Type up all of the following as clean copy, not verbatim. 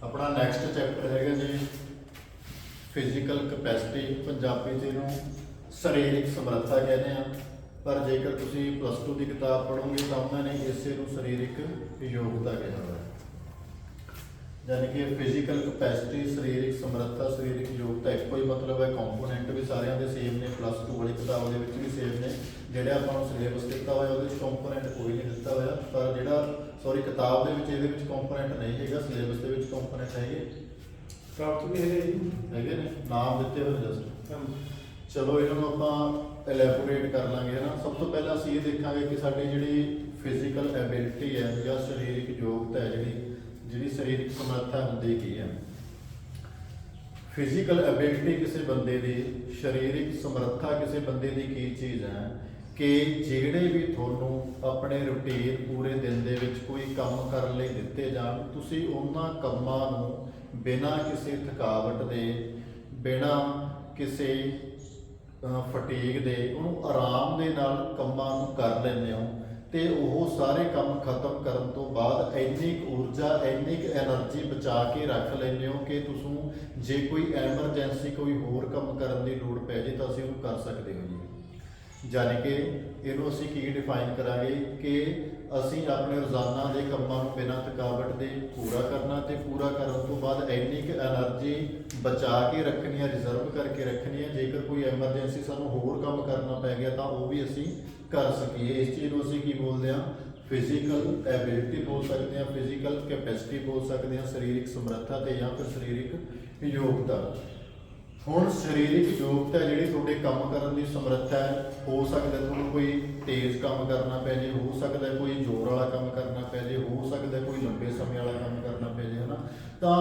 अपना next chapter है जी physical capacity, Punjabi च इहनूं सरीरक समर्था कहते हैं। पर जेकर तुसीं प्लस 2 की किताब पढ़ोगे तो उन्होंने इसे नूं सरीरक योग्यता कहा है। यानी कि फिजिकल कैपेसिटी, सरीरक समर्था, सरीरक योग्यता एको ही मतलब है। कंपोनेंट भी सारिਆਂ ਦੇ सेम ने, प्लस 2 वाली किताब ਦੇ ਵਿੱਚ भी सेम ने। ਜਿਹੜੇ ਆਪਾਂ ਨੂੰ ਸਿਲੇਬਸ ਦਿੱਤਾ ਹੋਇਆ ਉਹਦੇ ਵਿੱਚ ਕੰਪੋਨੈਂਟ ਕੋਈ ਨਹੀਂ ਦਿੱਤਾ ਹੋਇਆ, ਪਰ ਜਿਹੜਾ ਸੌਰੀ ਕਿਤਾਬ ਦੇ ਵਿੱਚ ਇਹਦੇ ਵਿੱਚ ਕੰਪੋਨੈਂਟ ਨਹੀਂ ਹੈਗਾ, ਸਿਲੇਬਸ ਦੇ ਵਿੱਚ ਕੰਪੋਨੈਂਟ ਹੈਗੇ, ਪ੍ਰਾਪਤ ਵੀ ਹੈਗੇ ਨੇ, ਨਾਮ ਦਿੱਤੇ ਹੋਏ ਜਸਟ। ਚਲੋ ਇਹਨਾਂ ਨੂੰ ਆਪਾਂ ਐਲੈਬੋਰੇਟ ਕਰ ਲਾਂਗੇ ਹੈ ਨਾ। ਸਭ ਤੋਂ ਪਹਿਲਾਂ ਅਸੀਂ ਇਹ ਦੇਖਾਂਗੇ ਕਿ ਸਾਡੀ ਜਿਹੜੀ ਫਿਜ਼ੀਕਲ ਐਬਿਲਿਟੀ ਹੈ ਜਾਂ ਸਰੀਰਕ ਯੋਗਤਾ ਹੈ, ਜਿਹੜੀ ਸਰੀਰਕ ਸਮਰੱਥਾ ਹੁੰਦੀ ਕੀ ਹੈ। ਫਿਜ਼ੀਕਲ ਐਬਿਲਿਟੀ ਕਿਸੇ ਬੰਦੇ ਦੀ, ਸਰੀਰਕ ਸਮਰੱਥਾ ਕਿਸੇ ਬੰਦੇ ਦੀ ਕੀ ਚੀਜ਼ ਹੈ ਕਿ ਜਿਹੜੇ ਵੀ ਤੁਹਾਨੂੰ ਆਪਣੇ ਰੂਟੀਨ ਪੂਰੇ ਦਿਨ ਦੇ ਵਿੱਚ ਕੋਈ ਕੰਮ ਕਰਨ ਲਈ ਦਿੱਤੇ ਜਾਣ, ਤੁਸੀਂ ਉਹਨਾਂ ਕੰਮਾਂ ਨੂੰ ਬਿਨਾਂ ਕਿਸੇ ਥਕਾਵਟ ਦੇ, ਬਿਨਾਂ ਕਿਸੇ ਫਟੀਗ ਦੇ, ਉਹਨੂੰ ਆਰਾਮ ਦੇ ਨਾਲ ਕੰਮਾਂ ਨੂੰ ਕਰ ਲੈਂਦੇ ਹੋ। ਤੇ ਉਹ ਸਾਰੇ ਕੰਮ ਖਤਮ ਕਰਨ ਤੋਂ ਬਾਅਦ ਇੰਨੀ ਕੁ ਊਰਜਾ, ਇੰਨੀ ਕੁ ਐਨਰਜੀ ਬਚਾ ਕੇ ਰੱਖ ਲੈਂਦੇ ਹੋ ਕਿ ਤੁਸੀਂ ਜੇ ਕੋਈ ਐਮਰਜੈਂਸੀ ਕੋਈ ਹੋਰ ਕੰਮ ਕਰਨ ਦੀ ਲੋੜ ਪੈ ਜੇ ਤਾਂ ਅਸੀਂ ਉਹਨੂੰ ਕਰ ਸਕਦੇ ਹੋ ਜੀ। ਜਾਣੀ ਕਿ ਇਹਨੂੰ ਅਸੀਂ ਕੀ ਡਿਫਾਈਨ ਕਰਾਂਗੇ ਕਿ ਅਸੀਂ ਆਪਣੇ ਰੋਜ਼ਾਨਾ ਦੇ ਕੰਮਾਂ ਨੂੰ ਬਿਨਾਂ ਥਕਾਵਟ ਦੇ ਪੂਰਾ ਕਰਨਾ, ਤੇ ਪੂਰਾ ਕਰਨ ਤੋਂ ਬਾਅਦ ਇੰਨੀ ਕੁ ਐਨਰਜੀ ਬਚਾ ਕੇ ਰੱਖਣੀ ਹੈ, ਰਿਜ਼ਰਵ ਕਰਕੇ ਰੱਖਣੀ ਹੈ। ਜੇਕਰ ਕੋਈ ਐਮਰਜੈਂਸੀ ਸਾਨੂੰ ਹੋਰ ਕੰਮ ਕਰਨਾ ਪੈ ਗਿਆ ਤਾਂ ਉਹ ਵੀ ਅਸੀਂ ਕਰ ਸਕੀਏ। ਇਸ ਚੀਜ਼ ਨੂੰ ਅਸੀਂ ਕੀ ਬੋਲਦੇ ਹਾਂ, ਫਿਜ਼ੀਕਲ ਐਬਿਲਿਟੀ ਬੋਲ ਸਕਦੇ ਹਾਂ, ਫਿਜ਼ੀਕਲ ਕੈਪੈਸਿਟੀ ਬੋਲ ਸਕਦੇ ਹਾਂ, ਸਰੀਰਕ ਸਮਰੱਥਾ ਤੇ ਜਾਂ ਫਿਰ ਸਰੀਰਕ ਯੋਗਤਾ। ਹੁਣ ਸਰੀਰਕ ਯੋਗਤਾ ਜਿਹੜੀ ਤੁਹਾਡੇ ਕੰਮ ਕਰਨ ਦੀ ਸਮਰੱਥਾ ਹੈ, ਹੋ ਸਕਦਾ ਤੁਹਾਨੂੰ ਕੋਈ ਤੇਜ਼ ਕੰਮ ਕਰਨਾ ਪੈ ਜੇ, ਹੋ ਸਕਦਾ ਕੋਈ ਜ਼ੋਰ ਵਾਲਾ ਕੰਮ ਕਰਨਾ ਪੈ ਜੇ, ਹੋ ਸਕਦਾ ਕੋਈ ਲੰਬੇ ਸਮੇਂ ਵਾਲਾ ਕੰਮ ਕਰਨਾ ਪੈ ਜੇ, ਹੈ ਨਾ। ਤਾਂ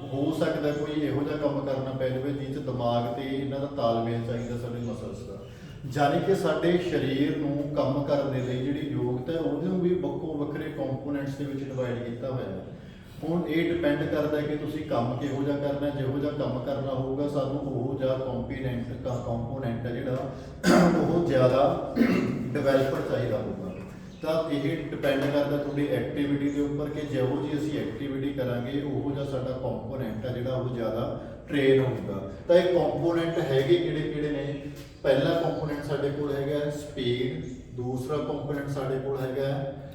ਹੋ ਸਕਦਾ ਕੋਈ ਇਹੋ ਜਿਹਾ ਕੰਮ ਕਰਨਾ ਪੈ ਜਾਵੇ ਜਿਸ 'ਚ ਦਿਮਾਗ ਤੇ ਇਹਨਾਂ ਦਾ ਤਾਲਮੇਲ ਚਾਹੀਦਾ, ਸਾਡੇ ਮਸਲਸ ਦਾ। ਜਾਣੀ ਕਿ ਸਾਡੇ ਸਰੀਰ ਨੂੰ ਕੰਮ ਕਰਨ ਦੇ ਲਈ ਜਿਹੜੀ ਯੋਗਤਾ ਹੈ ਉਹਦੇ ਨੂੰ ਵੀ ਵੱਖੋ ਵੱਖਰੇ ਕੰਪੋਨੈਂਟਸ ਦੇ ਵਿੱਚ ਡਿਵਾਈਡ ਕੀਤਾ ਹੋਇਆ ਹੈ। ਹੁਣ ਇਹ ਡਿਪੈਂਡ ਕਰਦਾ ਕਿ ਤੁਸੀਂ ਕੰਮ ਕਿਹੋ ਜਿਹਾ ਕਰਨਾ। ਜਿਹੋ ਜਿਹਾ ਕੰਮ ਕਰਨਾ ਹੋਊਗਾ ਸਾਨੂੰ ਉਹ ਜਿਹਾ ਕੰਪੋਨੈਂਟ ਹੈ ਜਿਹੜਾ ਉਹ ਜ਼ਿਆਦਾ ਡਿਵੈਲਪਰ ਚਾਹੀਦਾ ਹੋਊਗਾ। ਤਾਂ ਇਹ ਡਿਪੈਂਡ ਕਰਦਾ ਤੁਹਾਡੀ ਐਕਟੀਵਿਟੀ ਦੇ ਉੱਪਰ ਕਿ ਜਿਹੋ ਜਿਹੀ ਅਸੀਂ ਐਕਟੀਵਿਟੀ ਕਰਾਂਗੇ ਉਹੋ ਜਿਹਾ ਸਾਡਾ ਕੰਪੋਨੈਂਟ ਹੈ ਜਿਹੜਾ ਉਹ ਜ਼ਿਆਦਾ ਟ੍ਰੇਨ ਹੋਊਗਾ। ਤਾਂ ਇਹ ਕੰਪੋਨੈਂਟ ਹੈਗੇ ਕਿਹੜੇ ਕਿਹੜੇ ਨੇ? ਪਹਿਲਾ ਕੰਪੋਨੈਂਟ ਸਾਡੇ ਕੋਲ ਹੈਗਾ ਸਪੀਡ, ਦੂਸਰਾ ਕੰਪੋਨੈਂਟ ਸਾਡੇ ਕੋਲ ਹੈਗਾ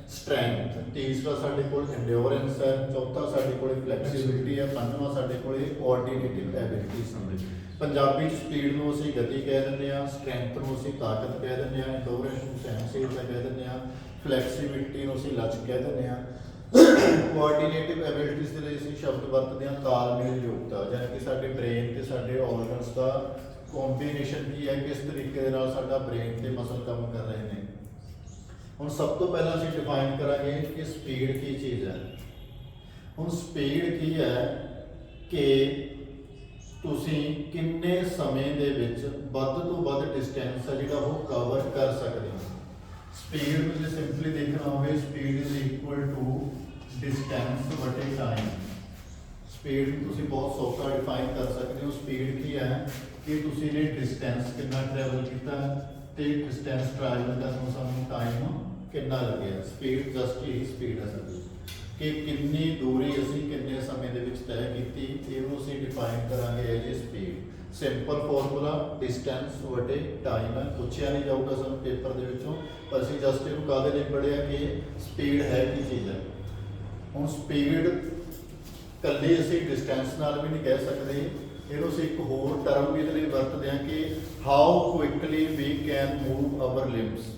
ਸਟਰੈਂਥ, ਤੀਸਰਾ ਸਾਡੇ ਕੋਲ ਐਂਡਿਓਰੈਂਸ ਹੈ, ਚੌਥਾ ਸਾਡੇ ਕੋਲ ਫਲੈਕਸੀਬਿਲਿਟੀ ਹੈ, ਪੰਜਵਾਂ ਸਾਡੇ ਕੋਲ ਕੋਆਰਡੀਨੇਟਿਵ ਐਬਿਲਿਟੀਜ਼ ਹੁੰਦੀ। ਪੰਜਾਬੀ ਚ ਸਪੀਡ ਨੂੰ ਅਸੀਂ ਗਤੀ ਕਹਿ ਦਿੰਦੇ ਹਾਂ, ਸਟਰੈਂਥ ਨੂੰ ਅਸੀਂ ਤਾਕਤ ਕਹਿ ਦਿੰਦੇ ਹਾਂ, ਐਂਡਿਓਰੈਂਸ ਨੂੰ ਸਹਿਣਸ਼ੀਲਤਾ ਕਹਿ ਦਿੰਦੇ ਹਾਂ, ਫਲੈਕਸੀਬਿਲਿਟੀ ਨੂੰ ਅਸੀਂ ਲਚਕ ਕਹਿ ਦਿੰਦੇ ਹਾਂ, ਕੋਆਰਡੀਨੇਟਿਵ ਐਬਿਲਿਟੀਜ਼ ਦੇ ਲਈ ਅਸੀਂ ਸ਼ਬਦ ਵਰਤਦੇ ਹਾਂ ਤਾਲਮੇਲ ਯੋਗਤਾ। ਯਾਨੀ ਕਿ ਸਾਡੇ ਬ੍ਰੇਨ ਤੇ ਸਾਡੇ ਆਰਗਨਸ ਦਾ ਕੰਬੀਨੇਸ਼ਨ ਕੀ ਹੈ, ਕਿਸ ਤਰੀਕੇ ਦੇ ਨਾਲ ਸਾਡਾ ਬ੍ਰੇਨ ਤੇ ਮਸਲ ਕੰਮ ਕਰ ਰਹੇ ਨੇ। ਹੁਣ ਸਭ ਤੋਂ ਪਹਿਲਾਂ ਅਸੀਂ ਡਿਫਾਈਨ ਕਰਾਂਗੇ ਕਿ ਸਪੀਡ ਕੀ ਚੀਜ਼ ਹੈ। ਹੁਣ ਸਪੀਡ ਕੀ ਹੈ ਕਿ ਤੁਸੀਂ ਕਿੰਨੇ ਸਮੇਂ ਦੇ ਵਿੱਚ ਵੱਧ ਤੋਂ ਵੱਧ ਡਿਸਟੈਂਸ ਹੈ ਜਿਹੜਾ ਉਹ ਕਵਰ ਕਰ ਸਕਦੇ ਹੋ। ਸਪੀਡ ਨੂੰ ਜੇ ਸਿੰਪਲੀ ਦੇਖਣਾ ਹੋਵੇ, speed is equal to distance ਵਟੇ ਟਾਈਮ। ਸਪੀਡ ਨੂੰ ਤੁਸੀਂ ਬਹੁਤ ਸੌਖਾ ਡਿਫਾਈਨ ਕਰ ਸਕਦੇ ਹੋ। ਸਪੀਡ ਕੀ ਹੈ ਕਿ ਤੁਸੀਂ ਨੇ ਡਿਸਟੈਂਸ ਕਿੰਨਾ ਟਰੈਵਲ ਕੀਤਾ ਤੇ ਡਿਸਟੈਂਸ ਟਰੈਵਲ ਕਰਨ ਨੂੰ ਸਾਨੂੰ ਟਾਈਮ ਕਿੰਨਾ ਲੱਗਿਆ। ਸਪੀਡ ਜਸਟ ਹੀ ਸਪੀਡ ਹੈ ਸਾਡੀ ਕਿ ਕਿੰਨੀ ਦੂਰੀ ਅਸੀਂ ਕਿੰਨੇ ਸਮੇਂ ਦੇ ਵਿੱਚ ਤੈਅ ਕੀਤੀ, ਇਹਨੂੰ ਅਸੀਂ ਡਿਫਾਈਨ ਕਰਾਂਗੇ as speed. Simple formula distance ਵਟੇ ਟਾਈਮ ਹੈ, ਪੁੱਛਿਆ ਨਹੀਂ ਜਾਊਗਾ ਸਾਨੂੰ ਪੇਪਰ ਦੇ ਵਿੱਚੋਂ, ਪਰ ਅਸੀਂ ਜਸਟ ਇਹਨੂੰ ਕਾਹਦੇ ਲਈ ਪੜ੍ਹਿਆ ਕਿ ਸਪੀਡ ਹੈ ਕੀ ਚੀਜ਼ ਹੈ। ਹੁਣ ਸਪੀਡ ਇਕੱਲੀ ਅਸੀਂ ਡਿਸਟੈਂਸ ਨਾਲ ਵੀ ਨਹੀਂ ਕਹਿ ਸਕਦੇ, ਇਹਨੂੰ ਅਸੀਂ ਇੱਕ ਹੋਰ ਟਰਮ ਵੀ ਇਹਦੇ ਲਈ ਵਰਤਦੇ ਹਾਂ ਕਿ how quickly we can move our limbs.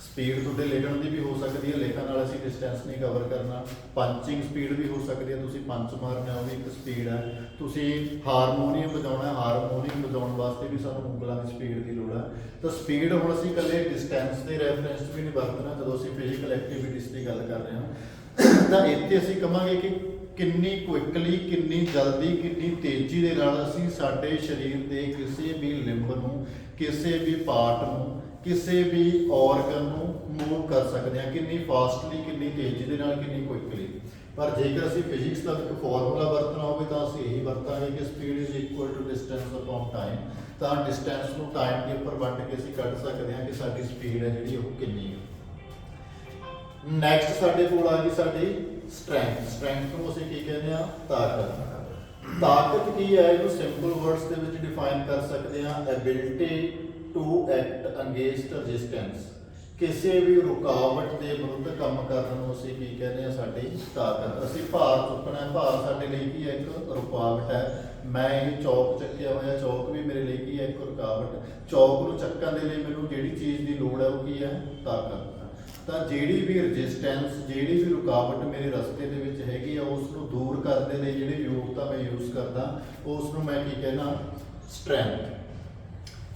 Speed ਤੁਹਾਡੇ ਲਿਖਣ ਦੀ ਵੀ ਹੋ ਸਕਦੀ ਹੈ, ਲਿਖਣ ਨਾਲ ਅਸੀਂ ਡਿਸਟੈਂਸ ਨਹੀਂ ਕਵਰ ਕਰਨਾ। ਪੰਚਿੰਗ ਸਪੀਡ ਵੀ ਹੋ ਸਕਦੀ ਹੈ, ਤੁਸੀਂ ਪੰਚ ਮਾਰਨਾ ਉਹ ਵੀ ਇੱਕ ਸਪੀਡ ਹੈ। ਤੁਸੀਂ ਹਾਰਮੋਨੀਅਮ ਵਜਾਉਣਾ, ਹਾਰਮੋਨੀਅਮ ਵਜਾਉਣ ਵਾਸਤੇ ਵੀ ਸਾਨੂੰ ਉਂਗਲਾਂ ਦੀ ਸਪੀਡ ਦੀ ਲੋੜ ਹੈ। ਤਾਂ ਸਪੀਡ ਹੁਣ ਅਸੀਂ ਇਕੱਲੇ ਡਿਸਟੈਂਸ ਦੇ ਰੈਫਰੈਂਸ ਵੀ ਨਹੀਂ ਵਰਤਣਾ ਜਦੋਂ ਅਸੀਂ ਫਿਜ਼ੀਕਲ ਐਕਟੀਵਿਟੀਜ਼ ਦੀ ਗੱਲ ਕਰ ਰਹੇ ਹਾਂ। ਤਾਂ ਇੱਥੇ ਅਸੀਂ ਕਹਾਂਗੇ ਕਿ ਕਿੰਨੀ ਕੁਇਕਲੀ, ਕਿੰਨੀ ਜਲਦੀ, ਕਿੰਨੀ ਤੇਜ਼ੀ ਦੇ ਨਾਲ ਅਸੀਂ ਸਾਡੇ ਸਰੀਰ ਦੇ ਕਿਸੇ ਵੀ ਲਿੰਬ ਨੂੰ, ਕਿਸੇ ਵੀ ਪਾਰਟ ਨੂੰ, ਕਿਸੇ ਵੀ ਆਰਗਨ ਨੂੰ ਮੂਵ ਕਰ ਸਕਦੇ ਹਾਂ। ਕਿੰਨੀ ਫਾਸਟਲੀ, ਕਿੰਨੀ ਤੇਜ਼ੀ ਦੇ ਨਾਲ, ਕਿੰਨੀ ਕੁਇਕਲੀ। ਪਰ ਜੇਕਰ ਅਸੀਂ ਫਿਜ਼ਿਕਸ ਦਾ ਇੱਕ ਫਾਰਮੂਲਾ ਵਰਤਣਾ ਹੋਵੇ ਤਾਂ ਅਸੀਂ ਇਹੀ ਵਰਤਾਂਗੇ ਕਿ speed is equal to distance upon time. ਤਾਂ ਡਿਸਟੈਂਸ ਨੂੰ ਟਾਈਮ ਦੇ ਉੱਪਰ ਵੰਡ ਕੇ ਅਸੀਂ ਕੱਢ ਸਕਦੇ ਹਾਂ ਕਿ ਸਾਡੀ ਸਪੀਡ ਹੈ ਜਿਹੜੀ ਉਹ ਕਿੰਨੀ ਹੈ। ਨੈਕਸਟ ਸਾਡੇ ਕੋਲ ਆ ਗਈ ਸਾਡੀ ਸਟਰੈਂਥ ਨੂੰ ਅਸੀਂ ਕੀ ਕਹਿੰਦੇ ਆ? ਤਾਕਤ ਕੀ ਹੈ? ਇਹਨੂੰ ਸਿੰਪਲ ਵਰਡਸ ਦੇ ਵਿੱਚ ਡਿਫਾਈਨ ਕਰ ਸਕਦੇ ਆ, ability to act against resistance. ਕਿਸੇ ਵੀ ਰੁਕਾਵਟ ਦੇ ਵਿਰੁੱਧ ਕੰਮ ਕਰਨ ਨੂੰ ਅਸੀਂ ਕੀ ਕਹਿੰਦੇ ਆ? ਸਾਡੀ ਤਾਕਤ। ਅਸੀਂ ਭਾਰ ਚੁੱਕਣਾ ਹੈ, ਭਾਰ ਸਾਡੇ ਲਈ ਕੀ ਹੈ? ਇੱਕ ਰੁਕਾਵਟ ਹੈ। ਮੈਂ ਇਹ ਚੌਕ ਚੱਕਿਆ ਹੋਇਆ, ਚੌਕ ਵੀ ਮੇਰੇ ਲਈ ਕੀ ਹੈ? ਇੱਕ ਰੁਕਾਵਟ। ਚੌਕ ਨੂੰ ਚੱਕਣ ਦੇ ਲਈ ਮੈਨੂੰ ਜਿਹੜੀ ਚੀਜ਼ ਦੀ ਲੋੜ ਹੈ ਉਹ ਕੀ ਹੈ? ਤਾਕਤ। ਤਾਂ ਜਿਹੜੀ ਵੀ ਰੈਜ਼ਿਸਟੈਂਸ, ਜਿਹੜੀ ਵੀ ਰੁਕਾਵਟ ਮੇਰੇ ਰਸਤੇ ਦੇ ਵਿੱਚ ਹੈਗੀ ਆ, ਉਸ ਨੂੰ ਦੂਰ ਕਰਨ ਦੇ ਲਈ ਜਿਹੜੀ ਯੋਗਤਾ ਮੈਂ ਯੂਜ਼ ਕਰਦਾ, ਉਸ ਨੂੰ ਮੈਂ ਕੀ ਕਹਿਣਾ? ਸਟਰੈਂਥ।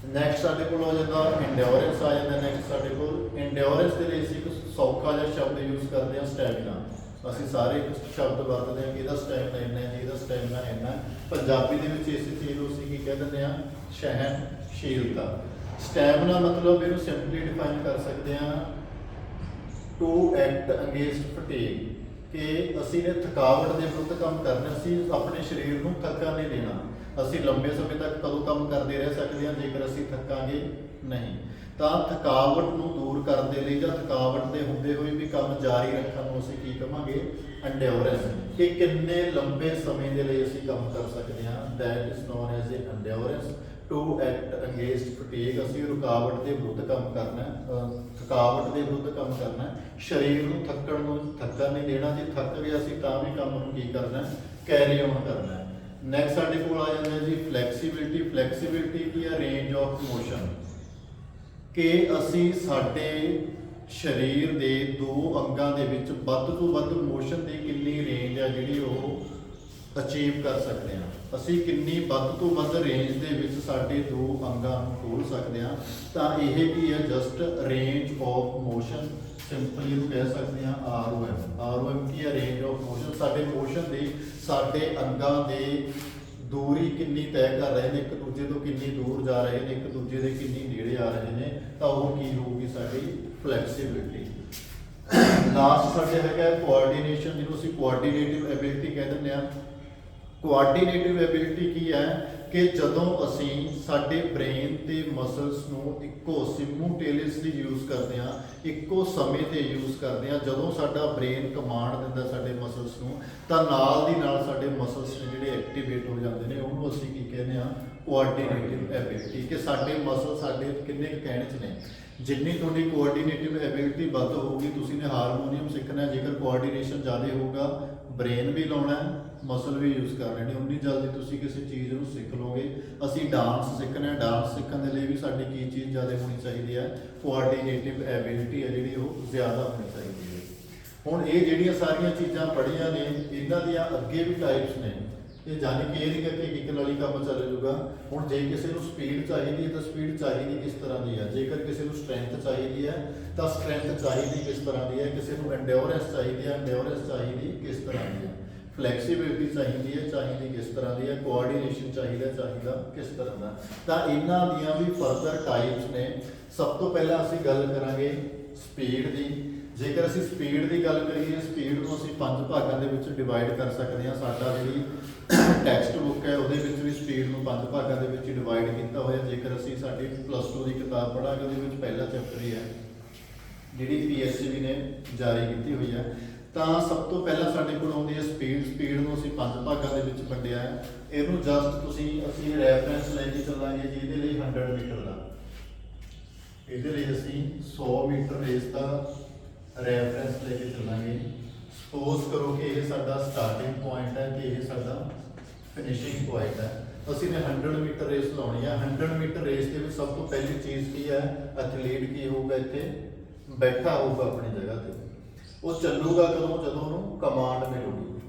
ਨੈਕਸਟ ਸਾਡੇ ਕੋਲ ਹੋ ਜਾਂਦਾ ਇੰਡਿਓਰੈਂਸ ਆ ਜਾਂਦਾ। ਨੈਕਸਟ ਸਾਡੇ ਕੋਲ ਇੰਡਿਓਰੈਂਸ ਦੇ ਲਈ ਅਸੀਂ ਇੱਕ ਸੌਖਾ ਜਿਹਾ ਸ਼ਬਦ ਯੂਜ਼ ਕਰਦੇ ਹਾਂ, ਸਟੈਮਿਨਾ। ਅਸੀਂ ਸਾਰੇ ਇੱਕ ਸ਼ਬਦ ਵਰਤਦੇ ਹਾਂ ਕਿ ਇਹਦਾ ਸਟੈਮਿਨਾ ਇੰਨਾ ਹੈ, ਇਹਦਾ ਸਟੈਮਿਨਾ ਇੰਨਾ ਹੈ। ਪੰਜਾਬੀ ਦੇ ਵਿੱਚ ਇਸ ਚੀਜ਼ ਨੂੰ ਅਸੀਂ ਕੀ ਕਹਿ ਦਿੰਦੇ ਹਾਂ? ਸਹਿਣਸ਼ੀਲਤਾ। ਸਟੈਮਿਨਾ ਮਤਲਬ ਇਹਨੂੰ ਸਿੰਪਲੀ ਡਿਫਾਈਨ ਕਰ ਸਕਦੇ ਹਾਂ, ਟੂ ਐਕਟ ਅਗੇਂਸਟ ਫਟੀਗ, ਕਿ ਅਸੀਂ ਨੇ ਥਕਾਵਟ ਦੇ ਵਿਰੁੱਧ ਕੰਮ ਕਰਨਾ। ਅਸੀਂ ਆਪਣੇ ਸਰੀਰ ਨੂੰ ਥੱਕਣ ਨਹੀਂ ਦੇਣਾ। ਅਸੀਂ ਲੰਬੇ ਸਮੇਂ ਤੱਕ ਕਦੋਂ ਕੰਮ ਕਰਦੇ ਰਹਿ ਸਕਦੇ ਹਾਂ ਜੇਕਰ ਅਸੀਂ ਥੱਕਾਂਗੇ ਨਹੀਂ। ਤਾਂ ਥਕਾਵਟ ਨੂੰ ਦੂਰ ਕਰਨ ਦੇ ਲਈ ਜਾਂ ਥਕਾਵਟ ਦੇ ਹੁੰਦੇ ਹੋਏ ਵੀ ਕੰਮ ਜਾਰੀ ਰੱਖਣ ਨੂੰ ਅਸੀਂ ਕੀ ਕਹਾਂਗੇ? ਐਂਡਿਓਰੈਂਸ। ਕਿ ਕਿੰਨੇ ਲੰਬੇ ਸਮੇਂ ਦੇ ਲਈ ਅਸੀਂ ਕੰਮ ਕਰ ਸਕਦੇ ਹਾਂ, that is known as a endurance to act against fatigue. ਅਸੀਂ ਰੁਕਾਵਟ ਦੇ ਵਿਰੁੱਧ ਕੰਮ ਕਰਨਾ, ਥਕਾਵਟ ਦੇ ਵਿਰੁੱਧ ਕੰਮ ਕਰਨਾ। ਸਰੀਰ ਨੂੰ ਥੱਕਣ ਨਹੀਂ ਦੇਣਾ। ਜੇ ਥੱਕ ਗਿਆ ਅਸੀਂ ਤਾਂ ਵੀ ਕੰਮ ਨੂੰ ਕੀ ਕਰਨਾ? ਕੈਰੀ ਔਨ ਕਰਨਾ। ਨੈਕਸਟ ਸਾਡੇ ਕੋਲ ਆ ਜਾਂਦਾ ਜੀ ਫਲੈਕਸੀਬਿਲਿਟੀ। ਫਲੈਕਸੀਬਿਲਿਟੀ ਕੀ ਹੈ? Range of motion. ਕਿ ਅਸੀਂ ਸਾਡੇ ਸਰੀਰ ਦੇ ਦੋ ਅੰਗਾਂ ਦੇ ਵਿੱਚ ਵੱਧ ਤੋਂ ਵੱਧ ਮੋਸ਼ਨ ਦੀ ਕਿੰਨੀ ਰੇਂਜ ਆ ਜਿਹੜੀ ਉਹ ਅਚੀਵ ਕਰ ਸਕਦੇ ਹਾਂ। ਅਸੀਂ ਕਿੰਨੀ ਵੱਧ ਤੋਂ ਵੱਧ ਰੇਂਜ ਦੇ ਵਿੱਚ ਸਾਡੇ ਦੋ ਅੰਗਾਂ ਨੂੰ ਖੋਲ ਸਕਦੇ ਹਾਂ। ਤਾਂ ਇਹ ਕੀ ਹੈ? Just range of motion. Simply ਇਹਨੂੰ ਕਹਿ ਸਕਦੇ ਹਾਂ ROM। ROM ਕੀ ਹੈ? Range of motion. ਸਾਡੇ ਮੋਸ਼ਨ ਦੀ ਸਾਡੇ ਅੰਗਾਂ ਦੇ ਦੂਰੀ ਕਿੰਨੀ ਤੈਅ ਕਰ ਰਹੇ ਨੇ, ਇੱਕ ਦੂਜੇ ਤੋਂ ਕਿੰਨੀ ਦੂਰ ਜਾ ਰਹੇ ਨੇ, ਇੱਕ ਦੂਜੇ ਦੇ ਕਿੰਨੀ ਨੇੜੇ ਆ ਰਹੇ ਨੇ। ਤਾਂ ਉਹ ਕੀ ਹੋਊਗੀ? ਸਾਡੀ ਫਲੈਕਸੀਬਿਲਿਟੀ। ਲਾਸਟ ਸਾਡੇ ਹੈਗਾ ਕੋਆਰਡੀਨੇਸ਼ਨ, ਜਿਹਨੂੰ ਅਸੀਂ ਕੋਆਰਡੀਨੇਟਿਵ ਐਬਿਲਿਟੀ ਕਹਿ ਦਿੰਦੇ ਹਾਂ। ਕੋਆਰਡੀਨੇਟਿਵ ਐਬਿਲਿਟੀ ਕੀ ਹੈ? ਕਿ ਜਦੋਂ ਅਸੀਂ ਸਾਡੇ ਬ੍ਰੇਨ ਤੇ ਮਸਲਸ ਨੂੰ ਇੱਕੋ ਸਿਮੂਲਟੇਨੀਅਸਲੀ ਯੂਜ਼ ਕਰਦੇ ਹਾਂ, ਇੱਕੋ ਸਮੇਂ ਤੇ ਯੂਜ਼ ਕਰਦੇ ਹਾਂ, ਜਦੋਂ ਸਾਡਾ ਬ੍ਰੇਨ ਕਮਾਂਡ ਦਿੰਦਾ ਸਾਡੇ ਮਸਲਸ ਨੂੰ, ਤਾਂ ਨਾਲ ਦੀ ਨਾਲ ਸਾਡੇ ਮਸਲਸ ਨੇ ਜਿਹੜੇ ਐਕਟੀਵੇਟ ਹੋ ਜਾਂਦੇ ਨੇ, ਉਹਨੂੰ ਅਸੀਂ ਕੀ ਕਹਿੰਦੇ ਹਾਂ? ਕੋਆਰਡੀਨੇਟਿਵ ਐਬਿਲਿਟੀ। ਕਿ ਸਾਡੇ ਮਸਲ ਸਾਡੇ ਕਿੰਨੇ ਕਹਿਣੇ 'ਚ ਨੇ। ਜਿੰਨੀ ਤੁਹਾਡੀ ਕੋਆਰਡੀਨੇਟਿਵ ਐਬਿਲਿਟੀ ਵੱਧ ਹੋਊਗੀ, ਤੁਸੀਂ ਨੇ ਹਾਰਮੋਨੀਅਮ ਸਿੱਖਣਾ। ਜੇਕਰ ਕੋਆਰਡੀਨੇਸ਼ਨ ਜ਼ਿਆਦਾ ਹੋਊਗਾ, ਬ੍ਰੇਨ ਵੀ ਲਾਉਣਾ, ਮਸਲ ਵੀ ਯੂਜ਼ ਕਰ ਰਹੇ ਨੇ, ਉਨੀ ਜਲਦੀ ਤੁਸੀਂ ਕਿਸੇ ਚੀਜ਼ ਨੂੰ ਸਿੱਖ ਲਓਗੇ। ਅਸੀਂ ਡਾਂਸ ਸਿੱਖਣਾ। ਡਾਂਸ ਸਿੱਖਣ ਦੇ ਲਈ ਵੀ ਸਾਡੀ ਕੀ ਚੀਜ਼ ਜ਼ਿਆਦਾ ਹੋਣੀ ਚਾਹੀਦੀ ਹੈ? ਕੋਆਰਡੀਨੇਟਿਵ ਐਬਿਲਿਟੀ ਹੈ ਜਿਹੜੀ ਉਹ ਜ਼ਿਆਦਾ ਹੋਣੀ ਚਾਹੀਦੀ ਹੈ। ਹੁਣ ਇਹ ਜਿਹੜੀਆਂ ਸਾਰੀਆਂ ਚੀਜ਼ਾਂ ਪੜ੍ਹੀਆਂ ਨੇ, ਇਹਨਾਂ ਦੀਆਂ ਅੱਗੇ ਵੀ ਟਾਈਪਸ ਨੇ। ਇਹ ਜਾਣੀ ਕਿ ਇਹ ਨਹੀਂ ਕਿ ਇੱਕ ਵਾਲੀ ਕੰਮ ਚੱਲ ਜੂਗਾ। ਹੁਣ ਜੇ ਕਿਸੇ ਨੂੰ ਸਪੀਡ ਚਾਹੀਦੀ ਹੈ ਤਾਂ ਸਪੀਡ ਚਾਹੀਦੀ ਕਿਸ ਤਰ੍ਹਾਂ ਦੀ ਹੈ। ਜੇਕਰ ਕਿਸੇ ਨੂੰ ਸਟਰੈਂਥ ਚਾਹੀਦੀ ਹੈ ਤਾਂ ਸਟਰੈਂਥ ਚਾਹੀਦੀ ਕਿਸ ਤਰ੍ਹਾਂ ਦੀ ਹੈ। ਕਿਸੇ ਨੂੰ ਐਂਡਿਓਰੈਂਸ ਚਾਹੀਦੀ ਹੈ, ਐਂਡਿਓਰੈਂਸ ਚਾਹੀਦੀ ਕਿਸ ਤਰ੍ਹਾਂ ਦੀ ਹੈ। ਫਲੈਕਸੀਬਿਲਿਟੀ ਚਾਹੀਦੀ ਕਿਸ ਤਰ੍ਹਾਂ ਦੀ ਹੈ। ਕੋਆਰਡੀਨੇਸ਼ਨ ਚਾਹੀਦਾ ਕਿਸ ਤਰ੍ਹਾਂ ਦਾ। ਤਾਂ ਇਹਨਾਂ ਦੀਆਂ ਵੀ ਫਰਦਰ ਟਾਈਪਸ ਨੇ। ਸਭ ਤੋਂ ਪਹਿਲਾਂ ਅਸੀਂ ਗੱਲ ਕਰਾਂਗੇ ਸਪੀਡ ਦੀ। ਜੇਕਰ ਅਸੀਂ ਸਪੀਡ ਦੀ ਗੱਲ ਕਰੀਏ, ਸਪੀਡ ਨੂੰ ਅਸੀਂ 5 ਭਾਗਾਂ ਦੇ ਵਿੱਚ ਡਿਵਾਈਡ ਕਰ ਸਕਦੇ ਹਾਂ। ਸਾਡਾ ਜਿਹੜੀ ਟੈਕਸਟ ਬੁੱਕ ਹੈ ਉਹਦੇ ਵਿੱਚ ਵੀ ਸਪੀਡ ਨੂੰ 5 ਭਾਗਾਂ ਦੇ ਵਿੱਚ ਡਿਵਾਈਡ ਕੀਤਾ ਹੋਇਆ। ਜੇਕਰ ਅਸੀਂ ਸਾਡੀ +2 ਦੀ ਕਿਤਾਬ ਪੜ੍ਹਾਂਗੇ, ਉਹਦੇ ਵਿੱਚ ਪਹਿਲਾ ਚੈਪਟਰ ਹੀ ਹੈ ਜਿਹੜੀ PSCB ਨੇ ਜਾਰੀ ਕੀਤੀ ਹੋਈ ਹੈ। ਤਾਂ ਸਭ ਤੋਂ ਪਹਿਲਾਂ ਸਾਡੇ ਕੋਲ ਆਉਂਦੀ ਹੈ ਸਪੀਡ ਨੂੰ ਅਸੀਂ 5 ਭਾਗਾਂ ਦੇ ਵਿੱਚ ਵੰਡਿਆ ਹੈ। ਇਹਨੂੰ ਜਸਟ ਅਸੀਂ ਰੈਫਰੈਂਸ ਲੈ ਕੇ ਚੱਲਾਂਗੇ ਜੀ। ਇਹਦੇ ਲਈ 100 ਮੀਟਰ ਦਾ, ਇਹਦੇ ਲਈ ਅਸੀਂ 100 ਮੀਟਰ ਰੇਸ ਦਾ ਰੈਫਰੈਂਸ ਲੈ ਕੇ ਚੱਲਾਂਗੇ। ਸਪੋਜ਼ ਕਰੋ ਕਿ ਇਹ ਸਾਡਾ ਸਟਾਰਟਿੰਗ ਪੁਆਇੰਟ ਹੈ ਤੇ ਇਹ ਸਾਡਾ ਫਿਨਿਸ਼ਿੰਗ ਪੁਆਇੰਟ ਹੈ। ਅਸੀਂ ਨੇ 100 ਮੀਟਰ ਰੇਸ ਲਾਉਣੀ ਹੈ। 100 ਮੀਟਰ ਰੇਸ ਦੇ ਵਿੱਚ ਸਭ ਤੋਂ ਪਹਿਲੀ ਚੀਜ਼ ਕੀ ਹੈ? ਐਥਲੀਟ ਕੀ ਹੋਊਗਾ? ਇੱਥੇ ਬੈਠਾ ਹੋਊਗਾ ਆਪਣੀ ਜਗ੍ਹਾ ਤੇ। ਉਹ ਚੱਲੂਗਾ ਕਦੋਂ? ਜਦੋਂ ਉਹਨੂੰ ਕਮਾਂਡ ਮਿਲੂਗੀ।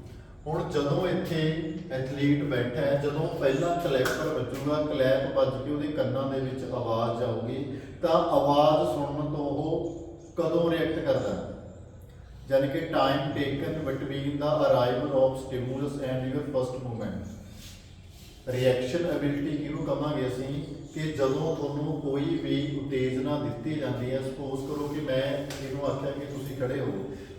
ਹੁਣ ਜਦੋਂ ਇੱਥੇ ਐਥਲੀਟ ਬੈਠਾ ਹੈ, ਜਦੋਂ ਪਹਿਲਾਂ ਕਲੈਪਰ ਵੱਜੂਗਾ, ਕਲੈਪ ਵੱਜ ਕੇ ਉਹਦੇ ਕੰਨਾਂ ਦੇ ਵਿੱਚ ਆਵਾਜ਼ ਜਾਊਗੀ, ਤਾਂ ਆਵਾਜ਼ ਸੁਣਨ ਤੋਂ ਉਹ ਕਦੋਂ ਰਿਐਕਟ ਕਰਦਾ? ਯਾਨੀ ਕਿ time taken between the arrival of stimulus and your first movement. Reaction ability ਕਿਹਨੂੰ ਕਹਾਂਗੇ ਅਸੀਂ? ਕਿ ਜਦੋਂ ਤੁਹਾਨੂੰ ਕੋਈ ਵੀ ਉਤੇਜਨਾ ਦਿੱਤੀ ਜਾਂਦੀ ਹੈ, ਸਪੋਜ਼ ਕਰੋ ਕਿ ਮੈਂ ਇਹਨੂੰ ਆਖਿਆ ਕਿ ਤੁਸੀਂ ਖੜੇ ਹੋ,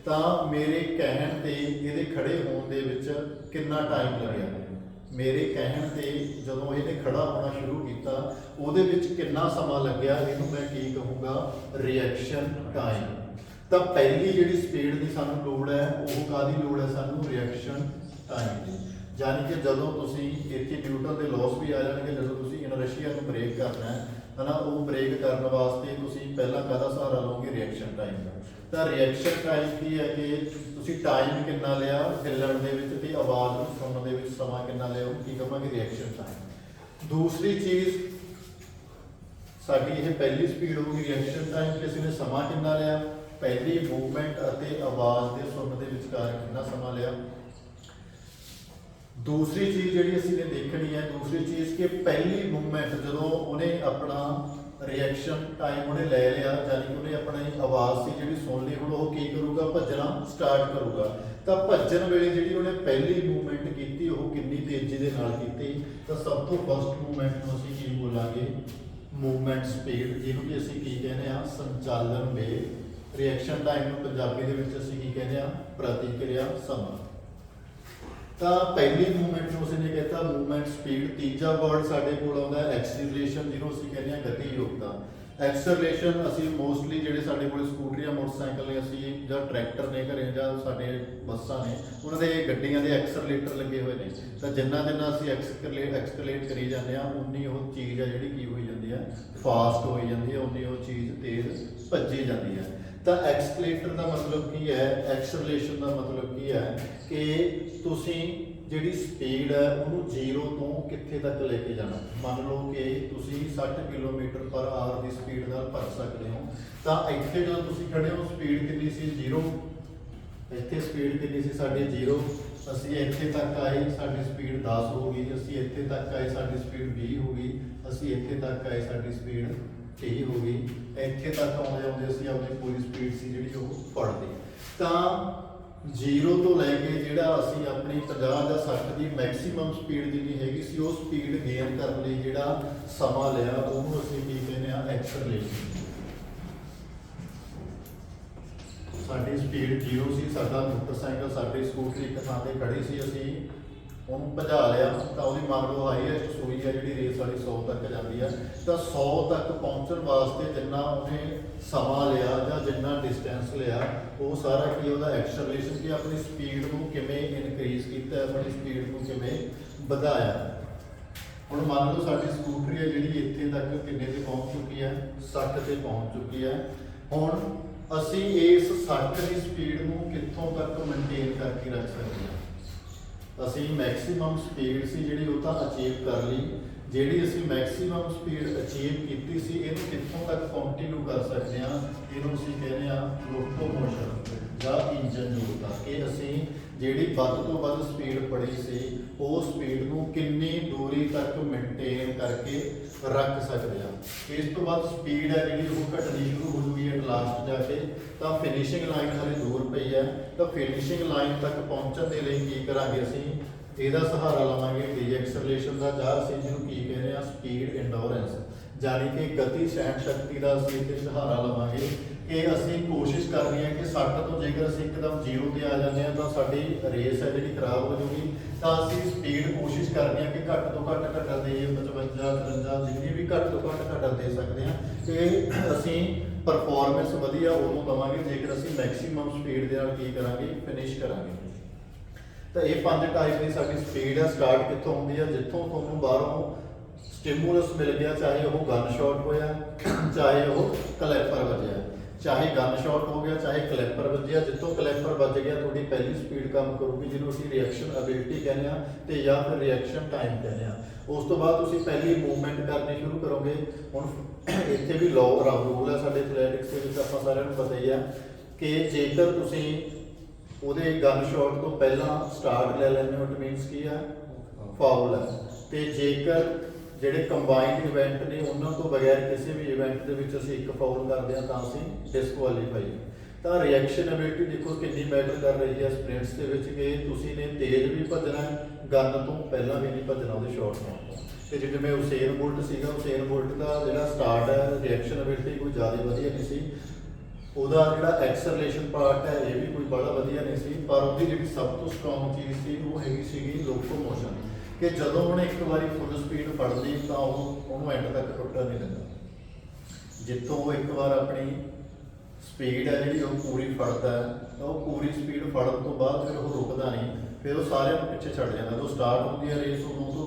ਤਾਂ ਮੇਰੇ ਕਹਿਣ ਤੇ ਇਹਦੇ ਖੜੇ ਹੋਣ ਦੇ ਵਿੱਚ ਕਿੰਨਾ ਟਾਈਮ ਲੱਗਿਆ? ਮੇਰੇ ਕਹਿਣ ਤੇ ਜਦੋਂ ਇਹਨੇ ਖੜਾ ਹੋਣਾ ਸ਼ੁਰੂ ਕੀਤਾ, ਉਹਦੇ ਵਿੱਚ ਕਿੰਨਾ ਸਮਾਂ ਲੱਗਿਆ? ਇਹਨੂੰ ਮੈਂ ਕੀ ਕਹੂੰਗਾ? Reaction time. ਤਾਂ ਪਹਿਲੀ ਜਿਹੜੀ ਸਪੀਡ ਦੀ ਸਾਨੂੰ ਲੋੜ ਹੈ ਉਹ ਕਾਹਦੀ ਲੋੜ ਹੈ ਸਾਨੂੰ ਰਿਐਕਸ਼ਨ ਟਾਈਮ ਦੀ। ਯਾਨੀ ਕਿ ਜਦੋਂ ਤੁਸੀਂ ਇੱਥੇ ਨਿਊਟਨ ਦੇ ਲਾਸ ਵੀ ਆ ਜਾਣਗੇ, ਜਦੋਂ ਤੁਸੀਂ ਇਨਰਸ਼ੀਆ ਨੂੰ ਬ੍ਰੇਕ ਕਰਨਾ ਹੈ ਨਾ, ਉਹ ਬ੍ਰੇਕ ਕਰਨ ਵਾਸਤੇ ਤੁਸੀਂ ਪਹਿਲਾਂ ਕਾਹਦਾ ਸਹਾਰਾ ਲਓਗੇ ਰਿਐਕਸ਼ਨ ਟਾਈਮ ਦਾ। ਤਾਂ ਰਿਐਕਸ਼ਨ ਟਾਈਮ ਕੀ ਹੈ ਕਿ ਤੁਸੀਂ ਟਾਈਮ ਕਿੰਨਾ ਲਿਆ ਹਿੱਲਣ ਦੇ ਵਿੱਚ ਤੇ ਆਵਾਜ਼ ਨੂੰ ਸੁਣਨ ਦੇ ਵਿੱਚ ਸਮਾਂ ਕਿੰਨਾ ਲਿਆ, ਉਹ ਕੀ ਕਹਾਂਗੇ ਰਿਐਕਸ਼ਨ ਟਾਈਮ। ਦੂਸਰੀ ਚੀਜ਼ ਸਾਡੀ ਇਹ ਪਹਿਲੀ ਸਪੀਡ ਹੋਊਗੀ ਰਿਐਕਸ਼ਨ ਟਾਈਮ, ਕਿਸੇ ਨੇ ਸਮਾਂ ਕਿੰਨਾ ਲਿਆ, ਪਹਿਲੀ ਮੂਵਮੈਂਟ ਅਤੇ ਆਵਾਜ਼ ਦੇ ਸੁਣਨ ਦੇ ਵਿਚਕਾਰ ਕਿੰਨਾ ਸਮਾਂ ਲਿਆ। ਦੂਸਰੀ ਚੀਜ਼ ਜਿਹੜੀ ਅਸੀਂ ਨੇ ਦੇਖਣੀ ਹੈ, ਦੂਸਰੀ ਚੀਜ਼ ਕਿ ਪਹਿਲੀ ਮੂਵਮੈਂਟ ਜਦੋਂ ਉਹਨੇ ਆਪਣਾ ਰਿਐਕਸ਼ਨ ਟਾਈਮ ਉਹਨੇ ਲੈ ਲਿਆ, ਯਾਨੀ ਕਿ ਉਹਨੇ ਆਪਣੀ ਆਵਾਜ਼ ਸੀ ਜਿਹੜੀ ਸੁਣ ਲਈ, ਹੁਣ ਉਹ ਕੀ ਕਰੂਗਾ ਭੱਜਣਾ ਸਟਾਰਟ ਕਰੂਗਾ। ਤਾਂ ਭੱਜਣ ਵੇਲੇ ਜਿਹੜੀ ਉਹਨੇ ਪਹਿਲੀ ਮੂਵਮੈਂਟ ਕੀਤੀ ਉਹ ਕਿੰਨੀ ਤੇਜ਼ੀ ਦੇ ਨਾਲ ਕੀਤੀ, ਤਾਂ ਸਭ ਤੋਂ ਫਸਟ ਮੂਵਮੈਂਟ ਨੂੰ ਅਸੀਂ ਕੀ ਬੋਲਾਂਗੇ ਮੂਵਮੈਂਟ ਸਪੀਡ, ਜਿਹਨੂੰ ਕਿ ਅਸੀਂ ਕੀ ਕਹਿੰਦੇ ਆ ਸੰਚਾਲਨ ਵੇਗ। ਰਿਐਕਸ਼ਨ ਟਾਈਮ ਨੂੰ ਪੰਜਾਬੀ ਦੇ ਵਿੱਚ ਅਸੀਂ ਕੀ ਕਹਿੰਦੇ ਆ ਪ੍ਰਤੀਕਿਰਿਆ ਸਮਾਂ। ਤਾਂ ਪਹਿਲੀ ਮੂਵਮੈਂਟ ਨੂੰ ਅਸੀਂ ਨੇ कहता ਮੂਵਮੈਂਟ ਸਪੀਡ। ਤੀਜਾ ਵਰਡ ਸਾਡੇ ਕੋਲ ਆਉਂਦਾ ਹੈ ਐਕਸੀਲਰੇਸ਼ਨ, ਜਿਹਨੂੰ ਅਸੀਂ ਕਹਿੰਦੇ ਆ ਗਤੀ ਯੋਗਤਾ। ਐਕਸਲਰੇਸ਼ਨ ਅਸੀਂ ਮੋਸਟਲੀ ਜਿਹੜੇ ਸਾਡੇ ਕੋਲ ਸਕੂਟਰੀਆਂ ਮੋਟਰਸਾਈਕਲ ਨੇ ਅਸੀਂ ਜਾਂ ਟਰੈਕਟਰ ਨੇ ਘਰੇ ਜਾਂ ਸਾਡੇ ਬੱਸਾਂ ਨੇ ਉਹਨਾਂ ਦੇ ਗੱਡੀਆਂ ਦੇ ਐਕਸਲਰੇਟਰ ਲੱਗੇ ਹੋਏ ਨੇ, ਤਾਂ ਜਿੰਨਾ ਜਿੰਨਾ ਅਸੀਂ ਐਕਸਕਲੇਟ ਕਰੀ ਜਾਂਦੇ ਆ ਉਨੀ ਉਹ ਚੀਜ਼ ਆ ਜਿਹੜੀ ਕੀ ਹੋਈ ਜਾਂਦੀ ਹੈ ਫਾਸਟ ਹੋਈ ਜਾਂਦੀ ਹੈ, ਉਨੀ ਉਹ ਚੀਜ਼ ਤੇਜ਼ ਭੱਜੀ ਜਾਂਦੀ ਹੈ। ਤਾਂ ਐਕਸਕਲੇਟਰ ਦਾ ਮਤਲਬ ਕੀ ਹੈ, ਐਕਸਲਰੇਸ਼ਨ ਦਾ ਮਤਲਬ ਕੀ ਹੈ ਕਿ ਤੁਸੀਂ ਜਿਹੜੀ ਸਪੀਡ ਹੈ ਉਹਨੂੰ 0 ਤੋਂ ਕਿੱਥੇ ਤੱਕ ਲੈ ਕੇ ਜਾਣਾ। ਮੰਨ ਲਓ ਕਿ ਤੁਸੀਂ 60 ਕਿਲੋਮੀਟਰ ਪਰ ਆਵਰ ਦੀ ਸਪੀਡ ਨਾਲ ਭੱਜ ਸਕਦੇ ਹੋ, ਤਾਂ ਇੱਥੇ ਜਦੋਂ ਤੁਸੀਂ ਖੜੇ ਹੋ ਸਪੀਡ ਕਿੰਨੀ ਸੀ 0, ਇੱਥੇ ਸਪੀਡ ਕਿੰਨੀ ਸੀ ਸਾਡੀ 0, ਅਸੀਂ ਇੱਥੇ ਤੱਕ ਆਏ ਸਾਡੀ ਸਪੀਡ 10 ਹੋ ਗਈ, ਅਸੀਂ ਇੱਥੇ ਤੱਕ ਆਏ ਸਾਡੀ ਸਪੀਡ 20 ਹੋ ਗਈ, ਅਸੀਂ ਇੱਥੇ ਤੱਕ ਆਏ ਸਾਡੀ ਸਪੀਡ 30 ਹੋ ਗਈ, ਇੱਥੇ ਤੱਕ ਆਉਂਦੇ ਆਉਂਦੇ ਅਸੀਂ ਆਪਣੀ ਪੂਰੀ ਸਪੀਡ ਸੀ ਜਿਹੜੀ ਉਹ ਫੜ ਲਈ। ਤਾਂ 0 ਤੋਂ ਲੈ ਕੇ ਜਿਹੜਾ ਅਸੀਂ ਆਪਣੀ 50 ਜਾਂ 60 ਦੀ ਮੈਕਸਿਮਮ ਸਪੀਡ ਜਿੰਨੀ ਹੈਗੀ ਸੀ ਉਹ ਸਪੀਡ ਗੇਨ ਕਰਨ ਲਈ ਜਿਹੜਾ ਸਮਾਂ ਲਿਆ ਉਹਨੂੰ ਅਸੀਂ ਕੀ ਕਹਿੰਦੇ ਆ ਐਕਸਲਰੇਸ਼ਨ। ਸਾਡੀ ਸਪੀਡ 0 ਸੀ, ਸਾਡਾ ਮੋਟਰਸਾਈਕਲ ਸਾਡੀ ਸਕੂਟਰੀ ਇੱਕ ਥਾਂ ਤੇ ਖੜੀ ਸੀ, ਅਸੀਂ ਉਹਨੂੰ ਭਜਾ ਲਿਆ ਤਾਂ ਉਹਦੀ ਮੰਨ ਲਓ ਹਾਈਐਸਟ ਸੂਈ ਹੈ ਜਿਹੜੀ ਰੇਸ ਵਾਲੀ 100 ਤੱਕ ਜਾਂਦੀ ਹੈ, ਤਾਂ 100 ਤੱਕ ਪਹੁੰਚਣ ਵਾਸਤੇ ਜਿੰਨਾ ਉਹਨੇ ਸਮਾਂ ਲਿਆ ਜਾਂ ਜਿੰਨਾ ਡਿਸਟੈਂਸ ਲਿਆ ਉਹ ਸਾਰਾ ਕੀ ਉਹਦਾ ਐਕਸਲਰੇਸ਼ਨ, ਕਿ ਆਪਣੀ ਸਪੀਡ ਨੂੰ ਕਿਵੇਂ ਇਨਕਰੀਜ਼ ਕੀਤਾ, ਆਪਣੀ ਸਪੀਡ ਨੂੰ ਕਿਵੇਂ ਵਧਾਇਆ। ਹੁਣ ਮੰਨ ਲਓ ਸਾਡੀ ਸਕੂਟਰੀ ਹੈ ਜਿਹੜੀ ਇੱਥੇ ਤੱਕ ਕਿੰਨੇ ਤੇ ਪਹੁੰਚ ਚੁੱਕੀ ਹੈ 60 ਤੇ ਪਹੁੰਚ ਚੁੱਕੀ ਹੈ। ਹੁਣ ਅਸੀਂ ਇਸ 60 ਦੀ ਸਪੀਡ ਨੂੰ ਕਿੱਥੋਂ ਤੱਕ ਮੇਨਟੇਨ ਕਰਕੇ ਰੱਖ ਸਕਦੇ ਹਾਂ। ਅਸੀਂ ਮੈਕਸਿਮਮ ਸਪੀਡ ਸੀ ਜਿਹੜੀ ਉਹ ਤਾਂ ਅਚੀਵ ਕਰ ਲਈ, ਜਿਹੜੀ ਅਸੀਂ ਮੈਕਸਿਮਮ ਸਪੀਡ ਅਚੀਵ ਕੀਤੀ ਸੀ ਇਹਨੂੰ ਕਿੱਥੋਂ ਤੱਕ ਕੰਟੀਨਿਊ ਕਰ ਸਕਦੇ ਹਾਂ, ਇਹਨੂੰ ਅਸੀਂ ਕਹਿੰਦੇ ਆ ਲੋਕੋਮੋਸ਼ਨ ਜਾਂ ਇੰਜਨ ਯੋਗਤਾ, ਕਿ ਅਸੀਂ ਜਿਹੜੀ ਵੱਧ ਤੋਂ ਵੱਧ ਸਪੀਡ ਫੜੀ ਸੀ ਉਹ ਸਪੀਡ ਨੂੰ ਕਿੰਨੀ ਦੂਰੀ ਤੱਕ ਮੇਨਟੇਨ ਕਰਕੇ ਰੱਖ ਸਕਦੇ ਹਾਂ। ਇਸ ਤੋਂ ਬਾਅਦ ਸਪੀਡ ਹੈ ਜਿਹੜੀ ਉਹ ਘਟਣੀ ਸ਼ੁਰੂ ਹੋ ਜੂਗੀ ਐਟ ਲਾਸਟ ਜਾ ਕੇ, ਤਾਂ ਫਿਨਿਸ਼ਿੰਗ ਲਾਈਨ ਹਲੇ ਦੂਰ ਪਈ ਹੈ, ਤਾਂ ਫਿਨਿਸ਼ਿੰਗ ਲਾਈਨ ਤੱਕ ਪਹੁੰਚਣ ਦੇ ਲਈ ਕੀ ਕਰਾਂਗੇ ਅਸੀਂ ਇਹਦਾ ਸਹਾਰਾ ਲਵਾਂਗੇ ਡੀ ਐਕਸਲਰੇਸ਼ਨ ਦਾ, ਜਾਂ ਅਸੀਂ ਜਿਹਨੂੰ ਕੀ ਕਹਿੰਦੇ ਆ ਸਪੀਡ ਇੰਡੋਰੈਂਸ, ਯਾਨੀ ਕਿ ਗਤੀ ਸਹਿਣ ਸ਼ਕਤੀ ਦਾ ਅਸੀਂ ਇੱਥੇ ਸਹਾਰਾ ਲਵਾਂਗੇ ਕਿ ਅਸੀਂ ਕੋਸ਼ਿਸ਼ ਕਰਨੀ ਹੈ ਕਿ 60 ਤੋਂ ਜੇਕਰ ਅਸੀਂ ਇੱਕਦਮ 0 ਤੇ ਆ ਜਾਂਦੇ ਹਾਂ ਤਾਂ ਸਾਡੀ ਰੇਸ ਹੈ ਜਿਹੜੀ ਖਰਾਬ ਹੋ ਜਾਊਗੀ, ਤਾਂ ਅਸੀਂ ਸਪੀਡ ਕੋਸ਼ਿਸ਼ ਕਰਨੀ ਹੈ ਕਿ ਘੱਟ ਤੋਂ ਘੱਟ ਘਟਾ ਦੇਈਏ 55 53 ਜਿੰਨੀ ਵੀ ਘੱਟ ਤੋਂ ਘੱਟ ਘਟਾ ਦੇ ਸਕਦੇ ਹਾਂ, ਕਿ ਅਸੀਂ ਪਰਫਾਰਮੈਂਸ ਵਧੀਆ ਉਦੋਂ ਦਵਾਂਗੇ ਜੇਕਰ ਅਸੀਂ ਮੈਕਸਿਮਮ ਸਪੀਡ ਦੇ ਨਾਲ ਕੀ ਕਰਾਂਗੇ ਫਿਨਿਸ਼ ਕਰਾਂਗੇ। ਤਾਂ ਇਹ 5 ਟਾਈਪ ਦੀ ਸਾਡੀ ਸਪੀਡ ਹੈ। ਸਟਾਰਟ ਕਿੱਥੋਂ ਹੁੰਦੀ ਹੈ, ਜਿੱਥੋਂ ਤੁਹਾਨੂੰ ਬਾਹਰੋਂ ਸਟਿਮੂਲਸ ਮਿਲ ਗਿਆ, ਚਾਹੇ ਉਹ ਗਨ ਸ਼ਾਟ ਹੋਇਆ ਚਾਹੇ ਉਹ ਕਲੈਪਰ ਵੱਜਿਆ, ਚਾਹੇ ਗਨ ਸ਼ਾਟ ਹੋ ਗਿਆ ਚਾਹੇ ਕਲੈਪਰ ਵੱਜਿਆ, ਜਿੱਥੋਂ ਕਲੈਪਰ ਵੱਜ ਗਿਆ ਤੁਹਾਡੀ ਪਹਿਲੀ ਸਪੀਡ ਕੰਮ ਕਰੂਗੀ ਜਿਹਨੂੰ ਅਸੀਂ ਰਿਐਕਸ਼ਨ ਅਬਿਲਿਟੀ ਕਹਿੰਦੇ ਆ ਤੇ ਜਾਂ ਫਿਰ ਰਿਐਕਸ਼ਨ ਟਾਈਮ ਕਹਿੰਦੇ ਆ। ਉਸ ਤੋਂ ਬਾਅਦ ਤੁਸੀਂ ਪਹਿਲੀ ਮੂਵਮੈਂਟ ਕਰਨੀ ਸ਼ੁਰੂ ਕਰੋਗੇ। ਹੁਣ ਇੱਥੇ ਵੀ ਰੂਲ ਹੈ ਸਾਡੇ ਐਥਲੈਟਿਕਸ ਦੇ ਵਿੱਚ, ਆਪਾਂ ਸਾਰਿਆਂ ਨੂੰ ਪਤਾ ਹੀ ਆ ਕਿ ਜੇਕਰ ਤੁਸੀਂ ਉਹਦੇ ਗਨ ਸ਼ਾਟ ਤੋਂ ਪਹਿਲਾਂ ਸਟਾਰਟ ਲੈ ਲੈਂਦੇ ਹੋ ਇਟ ਮੀਨਸ ਕੀ ਆ ਫਾਉਲ ਹੈ, ਤੇ ਜੇਕਰ ਜਿਹੜੇ ਕੰਬਾਈਨਡ ਇਵੈਂਟ ਨੇ ਉਹਨਾਂ ਤੋਂ ਬਗੈਰ ਕਿਸੇ ਵੀ ਇਵੈਂਟ ਦੇ ਵਿੱਚ ਅਸੀਂ ਇੱਕ ਫਾਉਲ ਕਰਦੇ ਹਾਂ ਤਾਂ ਅਸੀਂ ਡਿਸਕੁਆਲੀਫਾਈ। ਤਾਂ ਰਿਐਕਸ਼ਨ ਅਬਿਲਿਟੀ ਦੇਖੋ ਕਿੰਨੀ ਮੈਟਰ ਕਰ ਰਹੀ ਹੈ ਸਪ੍ਰਿੰਟਸ ਦੇ ਵਿੱਚ, ਕਿ ਤੁਸੀਂ ਨੇ ਤੇਜ਼ ਵੀ ਭੱਜਣਾ ਗਨ ਤੋਂ ਪਹਿਲਾਂ ਵੀ ਨਹੀਂ ਭੱਜਣਾ ਉਹਦੇ ਸ਼ਾਟ ਤੋਂ। ਤੇ ਜਿਵੇਂ ਉਸੇਨ ਬੋਲਟ ਸੀਗਾ, ਉਸੇਨ ਬੋਲਟ ਦਾ ਜਿਹੜਾ ਸਟਾਰਟ ਹੈ ਰਿਐਕਸ਼ਨ ਅਬਿਲਿਟੀ ਕੋਈ ਜ਼ਿਆਦਾ ਵਧੀਆ ਨਹੀਂ ਸੀ, ਉਹਦਾ ਜਿਹੜਾ ਐਕਸਲਰੇਸ਼ਨ ਪਾਰਟ ਹੈ ਇਹ ਵੀ ਕੋਈ ਬੜਾ ਵਧੀਆ ਨਹੀਂ ਸੀ, ਪਰ ਉਹਦੀ ਜਿਹੜੀ ਸਭ ਤੋਂ ਸਟਰੋਂਗ ਚੀਜ਼ ਸੀ ਉਹ ਹੈਗੀ ਸੀਗੀ ਲੋਕੋਮੋਸ਼ਨ, ਕਿ ਜਦੋਂ ਉਹਨੇ ਇੱਕ ਵਾਰੀ ਫੁੱਲ ਸਪੀਡ ਫੜ ਲਈ ਤਾਂ ਉਹਨੂੰ ਐਂਡ ਤੱਕ ਟੁੱਟਣ ਨਹੀਂ ਦਿੰਦਾ। ਜਿੱਥੋਂ ਉਹ ਇੱਕ ਵਾਰ ਆਪਣੀ ਸਪੀਡ ਹੈ ਜਿਹੜੀ ਉਹ ਪੂਰੀ ਫੜਦਾ ਹੈ, ਤਾਂ ਉਹ ਪੂਰੀ ਸਪੀਡ ਫੜਨ ਤੋਂ ਬਾਅਦ ਫਿਰ ਉਹ ਰੁਕਦਾ ਨਹੀਂ, ਫਿਰ ਉਹ ਸਾਰਿਆਂ ਨੂੰ ਪਿੱਛੇ ਛੱਡ ਜਾਂਦਾ। ਜਦੋਂ ਸਟਾਰਟ ਹੁੰਦੀ ਹੈ ਰੇਸ ਉਦੋਂ ਤੋਂ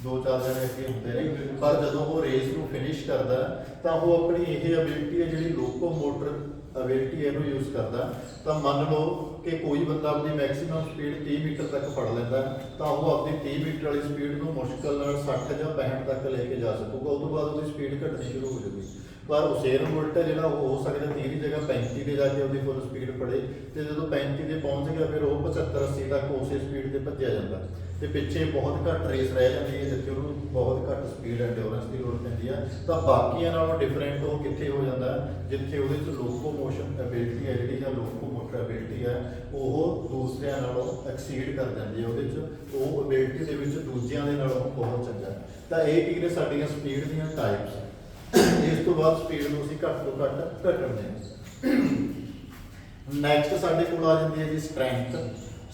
2-4 ਜਣੇ ਅੱਗੇ ਹੁੰਦੇ ਨੇ, ਪਰ ਜਦੋਂ ਉਹ ਰੇਸ ਨੂੰ ਫਿਨਿਸ਼ ਕਰਦਾ ਤਾਂ ਉਹ ਆਪਣੀ ਇਹ ਐਬਿਲਿਟੀ ਹੈ ਜਿਹੜੀ ਲੋਕੋਮੋਟਰ ਐਬਿਲਿਟੀ ਇਹਨੂੰ ਯੂਜ਼ ਕਰਦਾ। ਤਾਂ ਮੰਨ ਲਓ ਕਿ ਕੋਈ ਬੰਦਾ ਆਪਣੀ ਮੈਕਸਿਮਮ ਸਪੀਡ 30 ਮੀਟਰ ਤੱਕ ਫੜ ਲੈਂਦਾ, ਤਾਂ ਉਹ ਆਪਣੀ 30 ਮੀਟਰ ਵਾਲੀ ਸਪੀਡ ਨੂੰ ਮੁਸ਼ਕਲ ਨਾਲ 60 ਜਾਂ 65 ਤੱਕ ਲੈ ਕੇ ਜਾ ਸਕੂਗਾ। ਉਸ ਤੋਂ ਬਾਅਦ ਉਹਦੀ ਸਪੀਡ ਘਟਣੀ ਸ਼ੁਰੂ ਹੋ ਜਾਊਗੀ। ਪਰ ਉਸੇਨ ਬੋਲਟ ਹੈ ਜਿਹੜਾ ਉਹ ਹੋ ਸਕਦਾ 30 ਦੀ ਜਗ੍ਹਾ 35 ਤੇ ਜਾ ਕੇ ਉਹਦੀ ਫੁੱਲ ਸਪੀਡ ਫੜੇ, ਤੇ ਜਦੋਂ 35 ਤੇ ਪਹੁੰਚ ਗਿਆ ਫਿਰ ਉਹ 75-80 ਤੱਕ ਉਸੇ ਸਪੀਡ ਤੇ ਭੱਜਿਆ ਜਾਂਦਾ, ਤੇ ਪਿੱਛੇ ਬਹੁਤ ਘੱਟ ਰੇਸ ਰਹਿ ਜਾਂਦੀ ਹੈ ਜਿੱਥੇ ਉਹਨੂੰ ਬਹੁਤ ਘੱਟ ਸਪੀਡ ਐਂਡਿਓਰੈਂਸ ਦੀ ਲੋੜ ਪੈਂਦੀ ਹੈ। ਤਾਂ ਬਾਕੀਆਂ ਨਾਲੋਂ ਡਿਫਰੈਂਟ ਉਹ ਕਿੱਥੇ ਹੋ ਜਾਂਦਾ ਜਿੱਥੇ ਉਹਦੇ 'ਚ ਲੋਕੋਮੋਸ਼ਨ ਐਬਿਲਿਟੀ ਹੈ ਜਿਹੜੀ ਜਾਂ ਲੋਕੋਮੋਟਰ ਐਬਿਲਿਟੀ ਹੈ ਉਹ ਦੂਸਰਿਆਂ ਨਾਲੋਂ ਐਕਸੀਡ ਕਰ ਜਾਂਦੀ ਹੈ, ਉਹਦੇ 'ਚ ਉਹ ਐਬਿਲਿਟੀ ਦੇ ਵਿੱਚ ਦੂਜਿਆਂ ਦੇ ਨਾਲੋਂ ਬਹੁਤ ਚੰਗਾ। ਤਾਂ ਇਹ ਕੀ ਨੇ ਸਾਡੀਆਂ ਸਪੀਡ ਦੀਆਂ ਟਾਈਪਸ। ਇਸ ਤੋਂ ਬਾਅਦ ਸਪੀਡ ਨੂੰ ਅਸੀਂ ਘੱਟ ਤੋਂ ਘੱਟ ਘਟਾਉਂਦੇ ਹਾਂ। ਨੈਕਸਟ ਸਾਡੇ ਕੋਲ ਆ ਜਾਂਦੀ ਹੈ ਜੀ ਸਟਰੈਂਥ।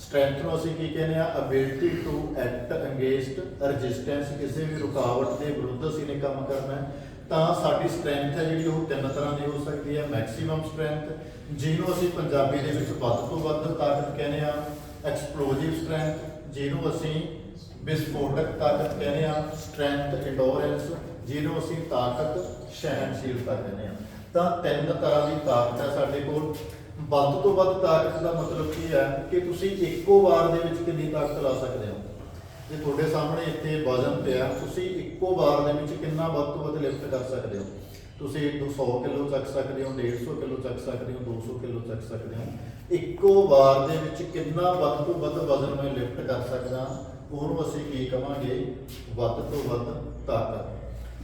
ਸਟਰੈਂਥ ਨੂੰ ਅਸੀਂ ਕੀ ਕਹਿੰਦੇ ਆ, ability to act against resistance, ਕਿਸੇ ਵੀ ਰੁਕਾਵਟ ਦੇ ਵਿਰੁੱਧ ਅਸੀਂ ਨੇ ਕੰਮ ਕਰਨਾ ਹੈ। ਤਾਂ ਸਾਡੀ ਸਟਰੈਂਥ ਹੈ ਜਿਹੜੀ ਉਹ ਤਿੰਨ ਤਰ੍ਹਾਂ ਦੀ ਹੋ ਸਕਦੀ ਹੈ। ਮੈਕਸਿਮਮ ਸਟਰੈਂਥ ਜਿਹਨੂੰ ਅਸੀਂ ਪੰਜਾਬੀ ਦੇ ਵਿੱਚ ਵੱਧ ਤੋਂ ਵੱਧ ਤਾਕਤ ਕਹਿੰਦੇ ਆ, ਐਕਸਪਲੋਸਿਵ ਸਟਰੈਂਥ ਜਿਹਨੂੰ ਅਸੀਂ ਵਿਸਫੋਟਕ ਤਾਕਤ ਕਹਿੰਦੇ ਆ, ਸਟਰੈਂਥ ਐਂਡੋਰੈਂਸ ਜਿਹਨੂੰ ਅਸੀਂ ਤਾਕਤ ਸਹਿਣਸ਼ੀਲਤਾ ਕਹਿੰਦੇ ਆ। ਤਾਂ ਤਿੰਨ ਤਰ੍ਹਾਂ ਦੀ ਤਾਕਤ ਹੈ ਸਾਡੇ ਕੋਲ। ਵੱਧ ਤੋਂ ਵੱਧ ਤਾਕਤ ਦਾ ਮਤਲਬ ਕੀ ਹੈ ਕਿ ਤੁਸੀਂ ਇੱਕੋ ਵਾਰ ਦੇ ਵਿੱਚ ਕਿੰਨੀ ਤਾਕਤ ਲਾ ਸਕਦੇ ਹੋ। ਜੇ ਤੁਹਾਡੇ ਸਾਹਮਣੇ ਇੱਥੇ ਵਜ਼ਨ ਪਿਆ, ਤੁਸੀਂ ਇੱਕੋ ਵਾਰ ਦੇ ਵਿੱਚ ਕਿੰਨਾ ਵੱਧ ਤੋਂ ਵੱਧ ਲਿਫਟ ਕਰ ਸਕਦੇ ਹੋ। ਤੁਸੀਂ 100 ਕਿਲੋ ਚੱਕ ਸਕਦੇ ਹੋ, 150 ਕਿਲੋ ਚੱਕ ਸਕਦੇ ਹੋ, 200 ਕਿਲੋ ਚੱਕ ਸਕਦੇ ਹੋ। ਇੱਕੋ ਵਾਰ ਦੇ ਵਿੱਚ ਕਿੰਨਾ ਵੱਧ ਤੋਂ ਵੱਧ ਵਜ਼ਨ ਮੈਂ ਲਿਫਟ ਕਰ ਸਕਦਾ, ਉਹਨੂੰ ਅਸੀਂ ਕੀ ਕਵਾਂਗੇ, ਵੱਧ ਤੋਂ ਵੱਧ ਤਾਕਤ।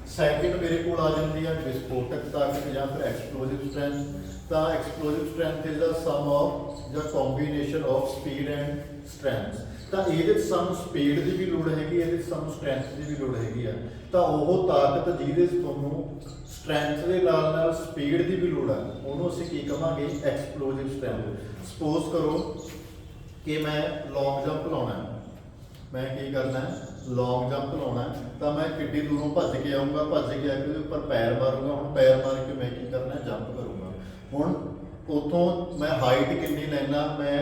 ਸੈਕਿੰਡ ਮੇਰੇ ਕੋਲ ਆ ਜਾਂਦੀ ਹੈ ਵਿਸਫੋਟਕ ਤਾਕਤ ਜਾਂ ਫਿਰ ਐਕਸਪਲੋਸਿਵ ਸਟਰੈਂਥ। ਤਾਂ explosive strength is the sum of ਜਾਂ combination of speed and strength. ਤਾਂ ਇਹਦੇ 'ਚ ਸਾਨੂੰ ਸਪੀਡ ਦੀ ਵੀ ਲੋੜ ਹੈਗੀ, ਇਹਦੇ 'ਚ ਸਾਨੂੰ ਸਟਰੈਂਥ ਦੀ ਵੀ ਲੋੜ ਹੈਗੀ ਆ। ਤਾਂ ਉਹ ਤਾਕਤ ਜਿਹਦੇ 'ਚ ਤੁਹਾਨੂੰ ਸਟਰੈਂਥ ਦੇ ਨਾਲ ਨਾਲ ਸਪੀਡ ਦੀ ਵੀ ਲੋੜ ਆ, ਉਹਨੂੰ ਅਸੀਂ ਕੀ ਕਵਾਂਗੇ, ਐਕਸਪਲੋਸਿਵ ਸਟਰੈਂਥ। ਸਪੋਜ਼ ਕਰੋ ਕਿ ਮੈਂ ਲੌਂਗ ਜੰਪ ਲਾਉਣਾ ਹੈ, ਮੈਂ ਕੀ ਕਰਨਾ ਹੈ, ਲੌਂਗ ਜੰਪ ਲਾਉਣਾ, ਤਾਂ ਮੈਂ ਕਿੱਡੀ ਦੂਰੋਂ ਭੱਜ ਕੇ ਆਊਂਗਾ, ਭੱਜ ਕੇ ਆ ਕੇ ਉਹਦੇ ਉੱਪਰ ਪੈਰ ਮਾਰੂੰਗਾ। ਹੁਣ ਪੈਰ ਮਾਰ ਕੇ ਮੈਂ ਕੀ ਕਰਨਾ, ਜੰਪ ਕਰੂੰਗਾ। ਹੁਣ ਉੱਥੋਂ ਮੈਂ ਹਾਈਟ ਕਿੰਨੀ ਲੈਣਾ, ਮੈਂ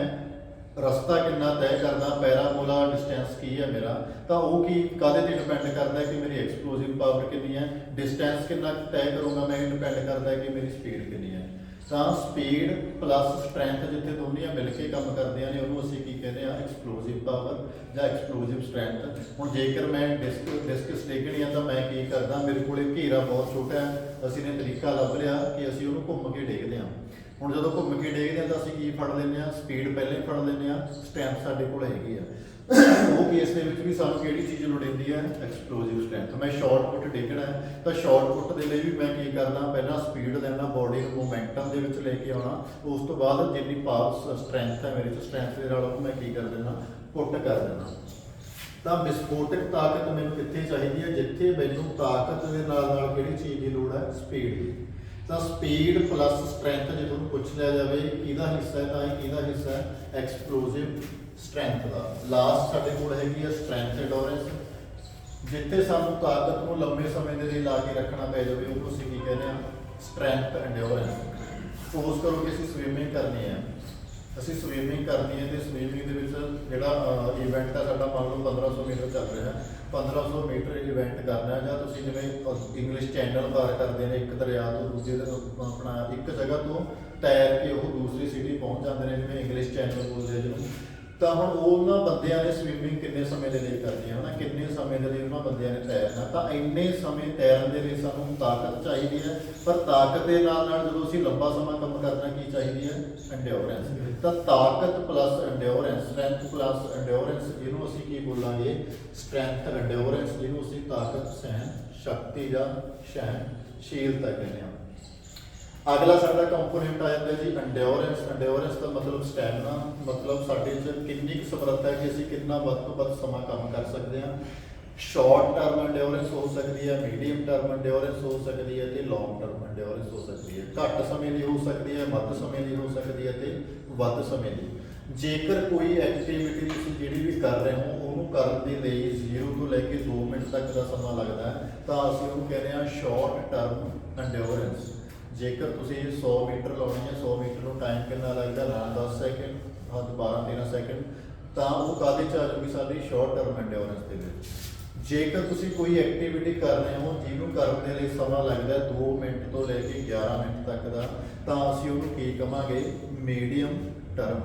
ਰਸਤਾ ਕਿੰਨਾ ਤੈਅ ਕਰਦਾ, ਪੈਰਾਬੋਲਾ ਡਿਸਟੈਂਸ ਕੀ ਹੈ ਮੇਰਾ, ਤਾਂ ਉਹ ਕੀ ਕਾਹਦੇ ਤੇ ਡਿਪੈਂਡ ਕਰਦਾ ਕਿ ਮੇਰੀ ਐਕਸਪਲੋਸਿਵ ਪਾਵਰ ਕਿੰਨੀ ਹੈ। ਡਿਸਟੈਂਸ ਕਿੰਨਾ ਤੈਅ ਕਰੂੰਗਾ ਮੈਂ, ਇਹ ਡਿਪੈਂਡ ਕਰਦਾ ਕਿ ਮੇਰੀ ਸਪੀਡ ਕਿੰਨੀ ਹੈ। ਤਾਂ ਸਪੀਡ ਪਲੱਸ ਸਟਰੈਂਥ ਜਿੱਥੇ ਦੋਨੀਆਂ ਮਿਲ ਕੇ ਕੰਮ ਕਰਦੀਆਂ ਨੇ ਉਹਨੂੰ ਅਸੀਂ ਕੀ ਕਹਿੰਦੇ ਆ, ਐਕਸਪਲੋਸਿਵ ਪਾਵਰ ਜਾਂ ਐਕਸਪਲੋਸਿਵ ਸਟਰੈਂਥ। ਹੁਣ ਜੇਕਰ ਮੈਂ ਡਿਸਕਸ ਡੇਗਣੀ ਆ ਤਾਂ ਮੈਂ ਕੀ ਕਰਦਾ, ਮੇਰੇ ਕੋਲੇ ਘੇਰਾ ਬਹੁਤ ਛੋਟਾ ਹੈ, ਅਸੀਂ ਨੇ ਤਰੀਕਾ ਲੱਭ ਲਿਆ ਕਿ ਅਸੀਂ ਉਹਨੂੰ ਘੁੰਮ ਕੇ ਡੇਗਦੇ ਹਾਂ। ਹੁਣ ਜਦੋਂ ਘੁੰਮ ਕੇ ਡੇਗਦੇ ਹਾਂ ਤਾਂ ਅਸੀਂ ਕੀ ਫੜ ਲੈਂਦੇ ਹਾਂ, ਸਪੀਡ ਪਹਿਲਾਂ ਹੀ ਫੜ ਲੈਂਦੇ ਹਾਂ, ਸਟਰੈਂਥ ਸਾਡੇ ਕੋਲ ਹੈਗੀ ਆ। ਉਹ ਕੇਸ ਦੇ ਵਿੱਚ ਵੀ ਸਾਨੂੰ ਕਿਹੜੀ ਚੀਜ਼ ਲੋੜੀਂਦੀ ਹੈ, ਐਕਸਪਲੋਸਿਵ ਸਟਰੈਂਥ। ਮੈਂ ਸ਼ਾਰਟ ਪੁੱਟ ਡੇਗਣਾ ਹੈ ਤਾਂ ਸ਼ਾਰਟ ਪੁੱਟ ਦੇ ਲਈ ਵੀ ਮੈਂ ਕੀ ਕਰਦਾ, ਪਹਿਲਾਂ ਸਪੀਡ ਲੈਣਾ, ਬੋਡੀ ਨੂੰ ਮੋਮੈਂਟਮ ਦੇ ਵਿੱਚ ਲੈ ਕੇ ਆਉਣਾ, ਉਸ ਤੋਂ ਬਾਅਦ ਜਿੰਨੀ ਪਾਵਰ ਸਟਰੈਂਥ ਹੈ ਮੇਰੇ 'ਚ, ਸਟਰੈਂਥ ਦੇ ਨਾਲ ਉਹਨੂੰ ਮੈਂ ਕੀ ਕਰ ਦੇਣਾ, ਪੁੱਟ ਕਰ ਦੇਣਾ। ਤਾਂ ਵਿਸਫੋਟਕ ਤਾਕਤ ਮੈਨੂੰ ਕਿੱਥੇ ਚਾਹੀਦੀ ਹੈ, ਜਿੱਥੇ ਮੈਨੂੰ ਤਾਕਤ ਦੇ ਨਾਲ ਨਾਲ ਕਿਹੜੀ ਚੀਜ਼ ਦੀ ਲੋੜ ਹੈ, ਸਪੀਡ ਦੀ। ਤਾਂ ਸਪੀਡ ਪਲੱਸ ਸਟਰੈਂਥ ਜੇ ਤੁਹਾਨੂੰ ਪੁੱਛ ਲਿਆ ਜਾਵੇ ਕਿਹਦਾ ਹਿੱਸਾ ਹੈ, ਤਾਂ ਇਹ ਕਿਹਦਾ ਹਿੱਸਾ ਹੈ, ਐਕਸਪਲੋਸਿਵ ਸਟਰੈਂਥ ਦਾ। ਲਾਸਟ ਸਾਡੇ ਕੋਲ ਹੈਗੀ ਹੈ ਸਟਰੈਂਥ ਐਂਡੋਰੈਂਸ, ਜਿੱਥੇ ਸਾਨੂੰ ਤਾਕਤ ਨੂੰ ਲੰਬੇ ਸਮੇਂ ਦੇ ਲਈ ਲਾ ਕੇ ਰੱਖਣਾ ਪੈ ਜਾਵੇ ਉਹਨੂੰ ਅਸੀਂ ਕੀ ਕਹਿੰਦੇ ਆ, ਸਟਰੈਂਥ ਐਂਡੋਰੈਂਸ। ਸਪੋਜ਼ ਕਰੋ ਕਿ ਅਸੀਂ ਸਵੀਮਿੰਗ ਕਰਨੀ ਹੈ, ਅਸੀਂ ਸਵੀਮਿੰਗ ਕਰਨੀ ਹੈ ਤੇ ਸਵੀਮਿੰਗ ਦੇ ਵਿੱਚ ਜਿਹੜਾ ਇਵੈਂਟ ਹੈ ਸਾਡਾ ਮੰਨ ਲਓ 1500 ਮੀਟਰ ਚੱਲ ਰਿਹਾ, 1500 ਮੀਟਰ ਇਵੈਂਟ ਕਰਨਾ ਹੈ। ਜਾਂ ਤੁਸੀਂ ਜਿਵੇਂ ਇੰਗਲਿਸ਼ ਚੈਨਲ ਪਾਰ ਕਰਦੇ ਨੇ ਇੱਕ ਦਰਿਆ ਤੋਂ ਦੂਜੇ ਆਪਣਾ ਇੱਕ ਜਗ੍ਹਾ ਤੋਂ ਤੈਰ ਕੇ ਉਹ ਦੂਸਰੀ ਸਿਟੀ ਪਹੁੰਚ ਜਾਂਦੇ ਨੇ, ਜਿਵੇਂ ਇੰਗਲਿਸ਼ ਚੈਨਲ ਬੋਲਦੇ ਜਿਹਨੂੰ। ਤਾਂ ਹੁਣ ਉਹਨਾਂ ਬੰਦਿਆਂ ਨੇ ਸਵੀਮਿੰਗ ਕਿੰਨੇ ਸਮੇਂ ਦੇ ਲਈ ਕਰਨੀ ਹੈ ਨਾ, ਕਿੰਨੇ ਸਮੇਂ ਦੇ ਲਈ ਉਹਨਾਂ ਬੰਦਿਆਂ ਨੇ ਤੈਰਨਾ। ਤਾਂ ਇੰਨੇ ਸਮੇਂ ਤੈਰਨ ਦੇ ਲਈ ਸਾਨੂੰ ਤਾਕਤ ਚਾਹੀਦੀ ਹੈ, ਪਰ ਤਾਕਤ ਦੇ ਨਾਲ ਨਾਲ ਜਦੋਂ ਅਸੀਂ ਲੰਬਾ ਸਮਾਂ ਕੰਮ ਕਰਨਾ ਕੀ ਚਾਹੀਦੀ ਹੈ, ਐਂਡਿਓਰੈਂਸ। ਤਾਂ ਤਾਕਤ ਪਲੱਸ ਐਂਡਿਓਰੈਂਸ, ਸਟਰੈਂਥ ਪਲੱਸ ਐਂਡਿਓਰੈਂਸ, ਇਹਨੂੰ ਅਸੀਂ ਕੀ ਬੋਲਾਂਗੇ, ਸਟਰੈਂਥ ਐਂਡਿਓਰੈਂਸ, ਜਿਹਨੂੰ ਅਸੀਂ ਤਾਕਤ ਸਹਿਣ ਸ਼ਕਤੀ ਜਾਂ ਸਹਿਣਸ਼ੀਲਤਾ ਕਹਿੰਦੇ ਹਾਂ। ਅਗਲਾ ਸਾਡਾ ਕੰਪੋਨੈਂਟ ਆ ਜਾਂਦਾ ਜੀ ਐਂਡਿਓਰੈਂਸ। ਐਂਡਿਓਰੈਂਸ ਦਾ ਮਤਲਬ ਸਟੈਮਿਨਾ, ਮਤਲਬ ਸਾਡੇ 'ਚ ਕਿੰਨੀ ਕੁ ਸਮਰੱਥਾ ਹੈ ਕਿ ਅਸੀਂ ਕਿੰਨਾ ਵੱਧ ਤੋਂ ਵੱਧ ਸਮਾਂ ਕੰਮ ਕਰ ਸਕਦੇ ਹਾਂ। ਸ਼ਾਰਟ ਟਰਮ ਐਂਡਿਓਰੈਂਸ ਹੋ ਸਕਦੀ ਹੈ, ਮੀਡੀਅਮ ਟਰਮ ਐਂਡਿਓਰੈਂਸ ਹੋ ਸਕਦੀ ਹੈ ਤੇ ਲੌਂਗ ਟਰਮ ਐਂਡਿਓਰੈਂਸ ਹੋ ਸਕਦੀ ਹੈ। ਘੱਟ ਸਮੇਂ ਲਈ ਹੋ ਸਕਦੀ ਹੈ, ਮੱਧ ਸਮੇਂ ਲਈ ਹੋ ਸਕਦੀ ਹੈ ਤੇ ਵੱਧ ਸਮੇਂ ਲਈ। ਜੇਕਰ ਕੋਈ ਐਕਟੀਵਿਟੀ ਤੁਸੀਂ ਜਿਹੜੀ ਵੀ ਕਰ ਰਹੇ ਹੋ ਉਹਨੂੰ ਕਰਨ ਦੇ ਲਈ 0 ਤੋਂ ਲੈ ਕੇ 2 ਮਿੰਟ ਤੱਕ ਦਾ ਸਮਾਂ ਲੱਗਦਾ ਹੈ, ਤਾਂ ਅਸੀਂ ਉਹਨੂੰ ਕਹਿੰਦੇ ਹਾਂ ਸ਼ਾਰਟ ਟਰਮ ਐਂਡਿਓਰੈਂਸ। ਜੇਕਰ ਤੁਸੀਂ 100 ਮੀਟਰ ਲਾਉਣੀ ਹੈ, 100 ਮੀਟਰ ਨੂੰ ਟਾਈਮ ਕਿੰਨਾ ਲੱਗਦਾ? 9-10 ਸੈਕਿੰਡ, ਹੱਦ 12-13 ਸੈਕਿੰਡ। ਤਾਂ ਉਹ ਕਾਹਦੇ 'ਚ ਆ ਜਾਊਗੀ? ਸਾਡੀ ਸ਼ਾਰਟ ਟਰਮ ਐਂਡਿਓਰੈਂਸ ਦੇ ਵਿੱਚ। ਜੇਕਰ ਤੁਸੀਂ ਕੋਈ ਐਕਟੀਵਿਟੀ ਕਰ ਰਹੇ ਹੋ ਜਿਹਨੂੰ ਕਰਨ ਦੇ ਲਈ ਸਮਾਂ ਲੱਗਦਾ 2 ਮਿੰਟ ਤੋਂ ਲੈ ਕੇ 11 ਮਿੰਟ ਤੱਕ ਦਾ, ਤਾਂ ਅਸੀਂ ਉਹਨੂੰ ਕੀ ਕਵਾਂਗੇ? Medium term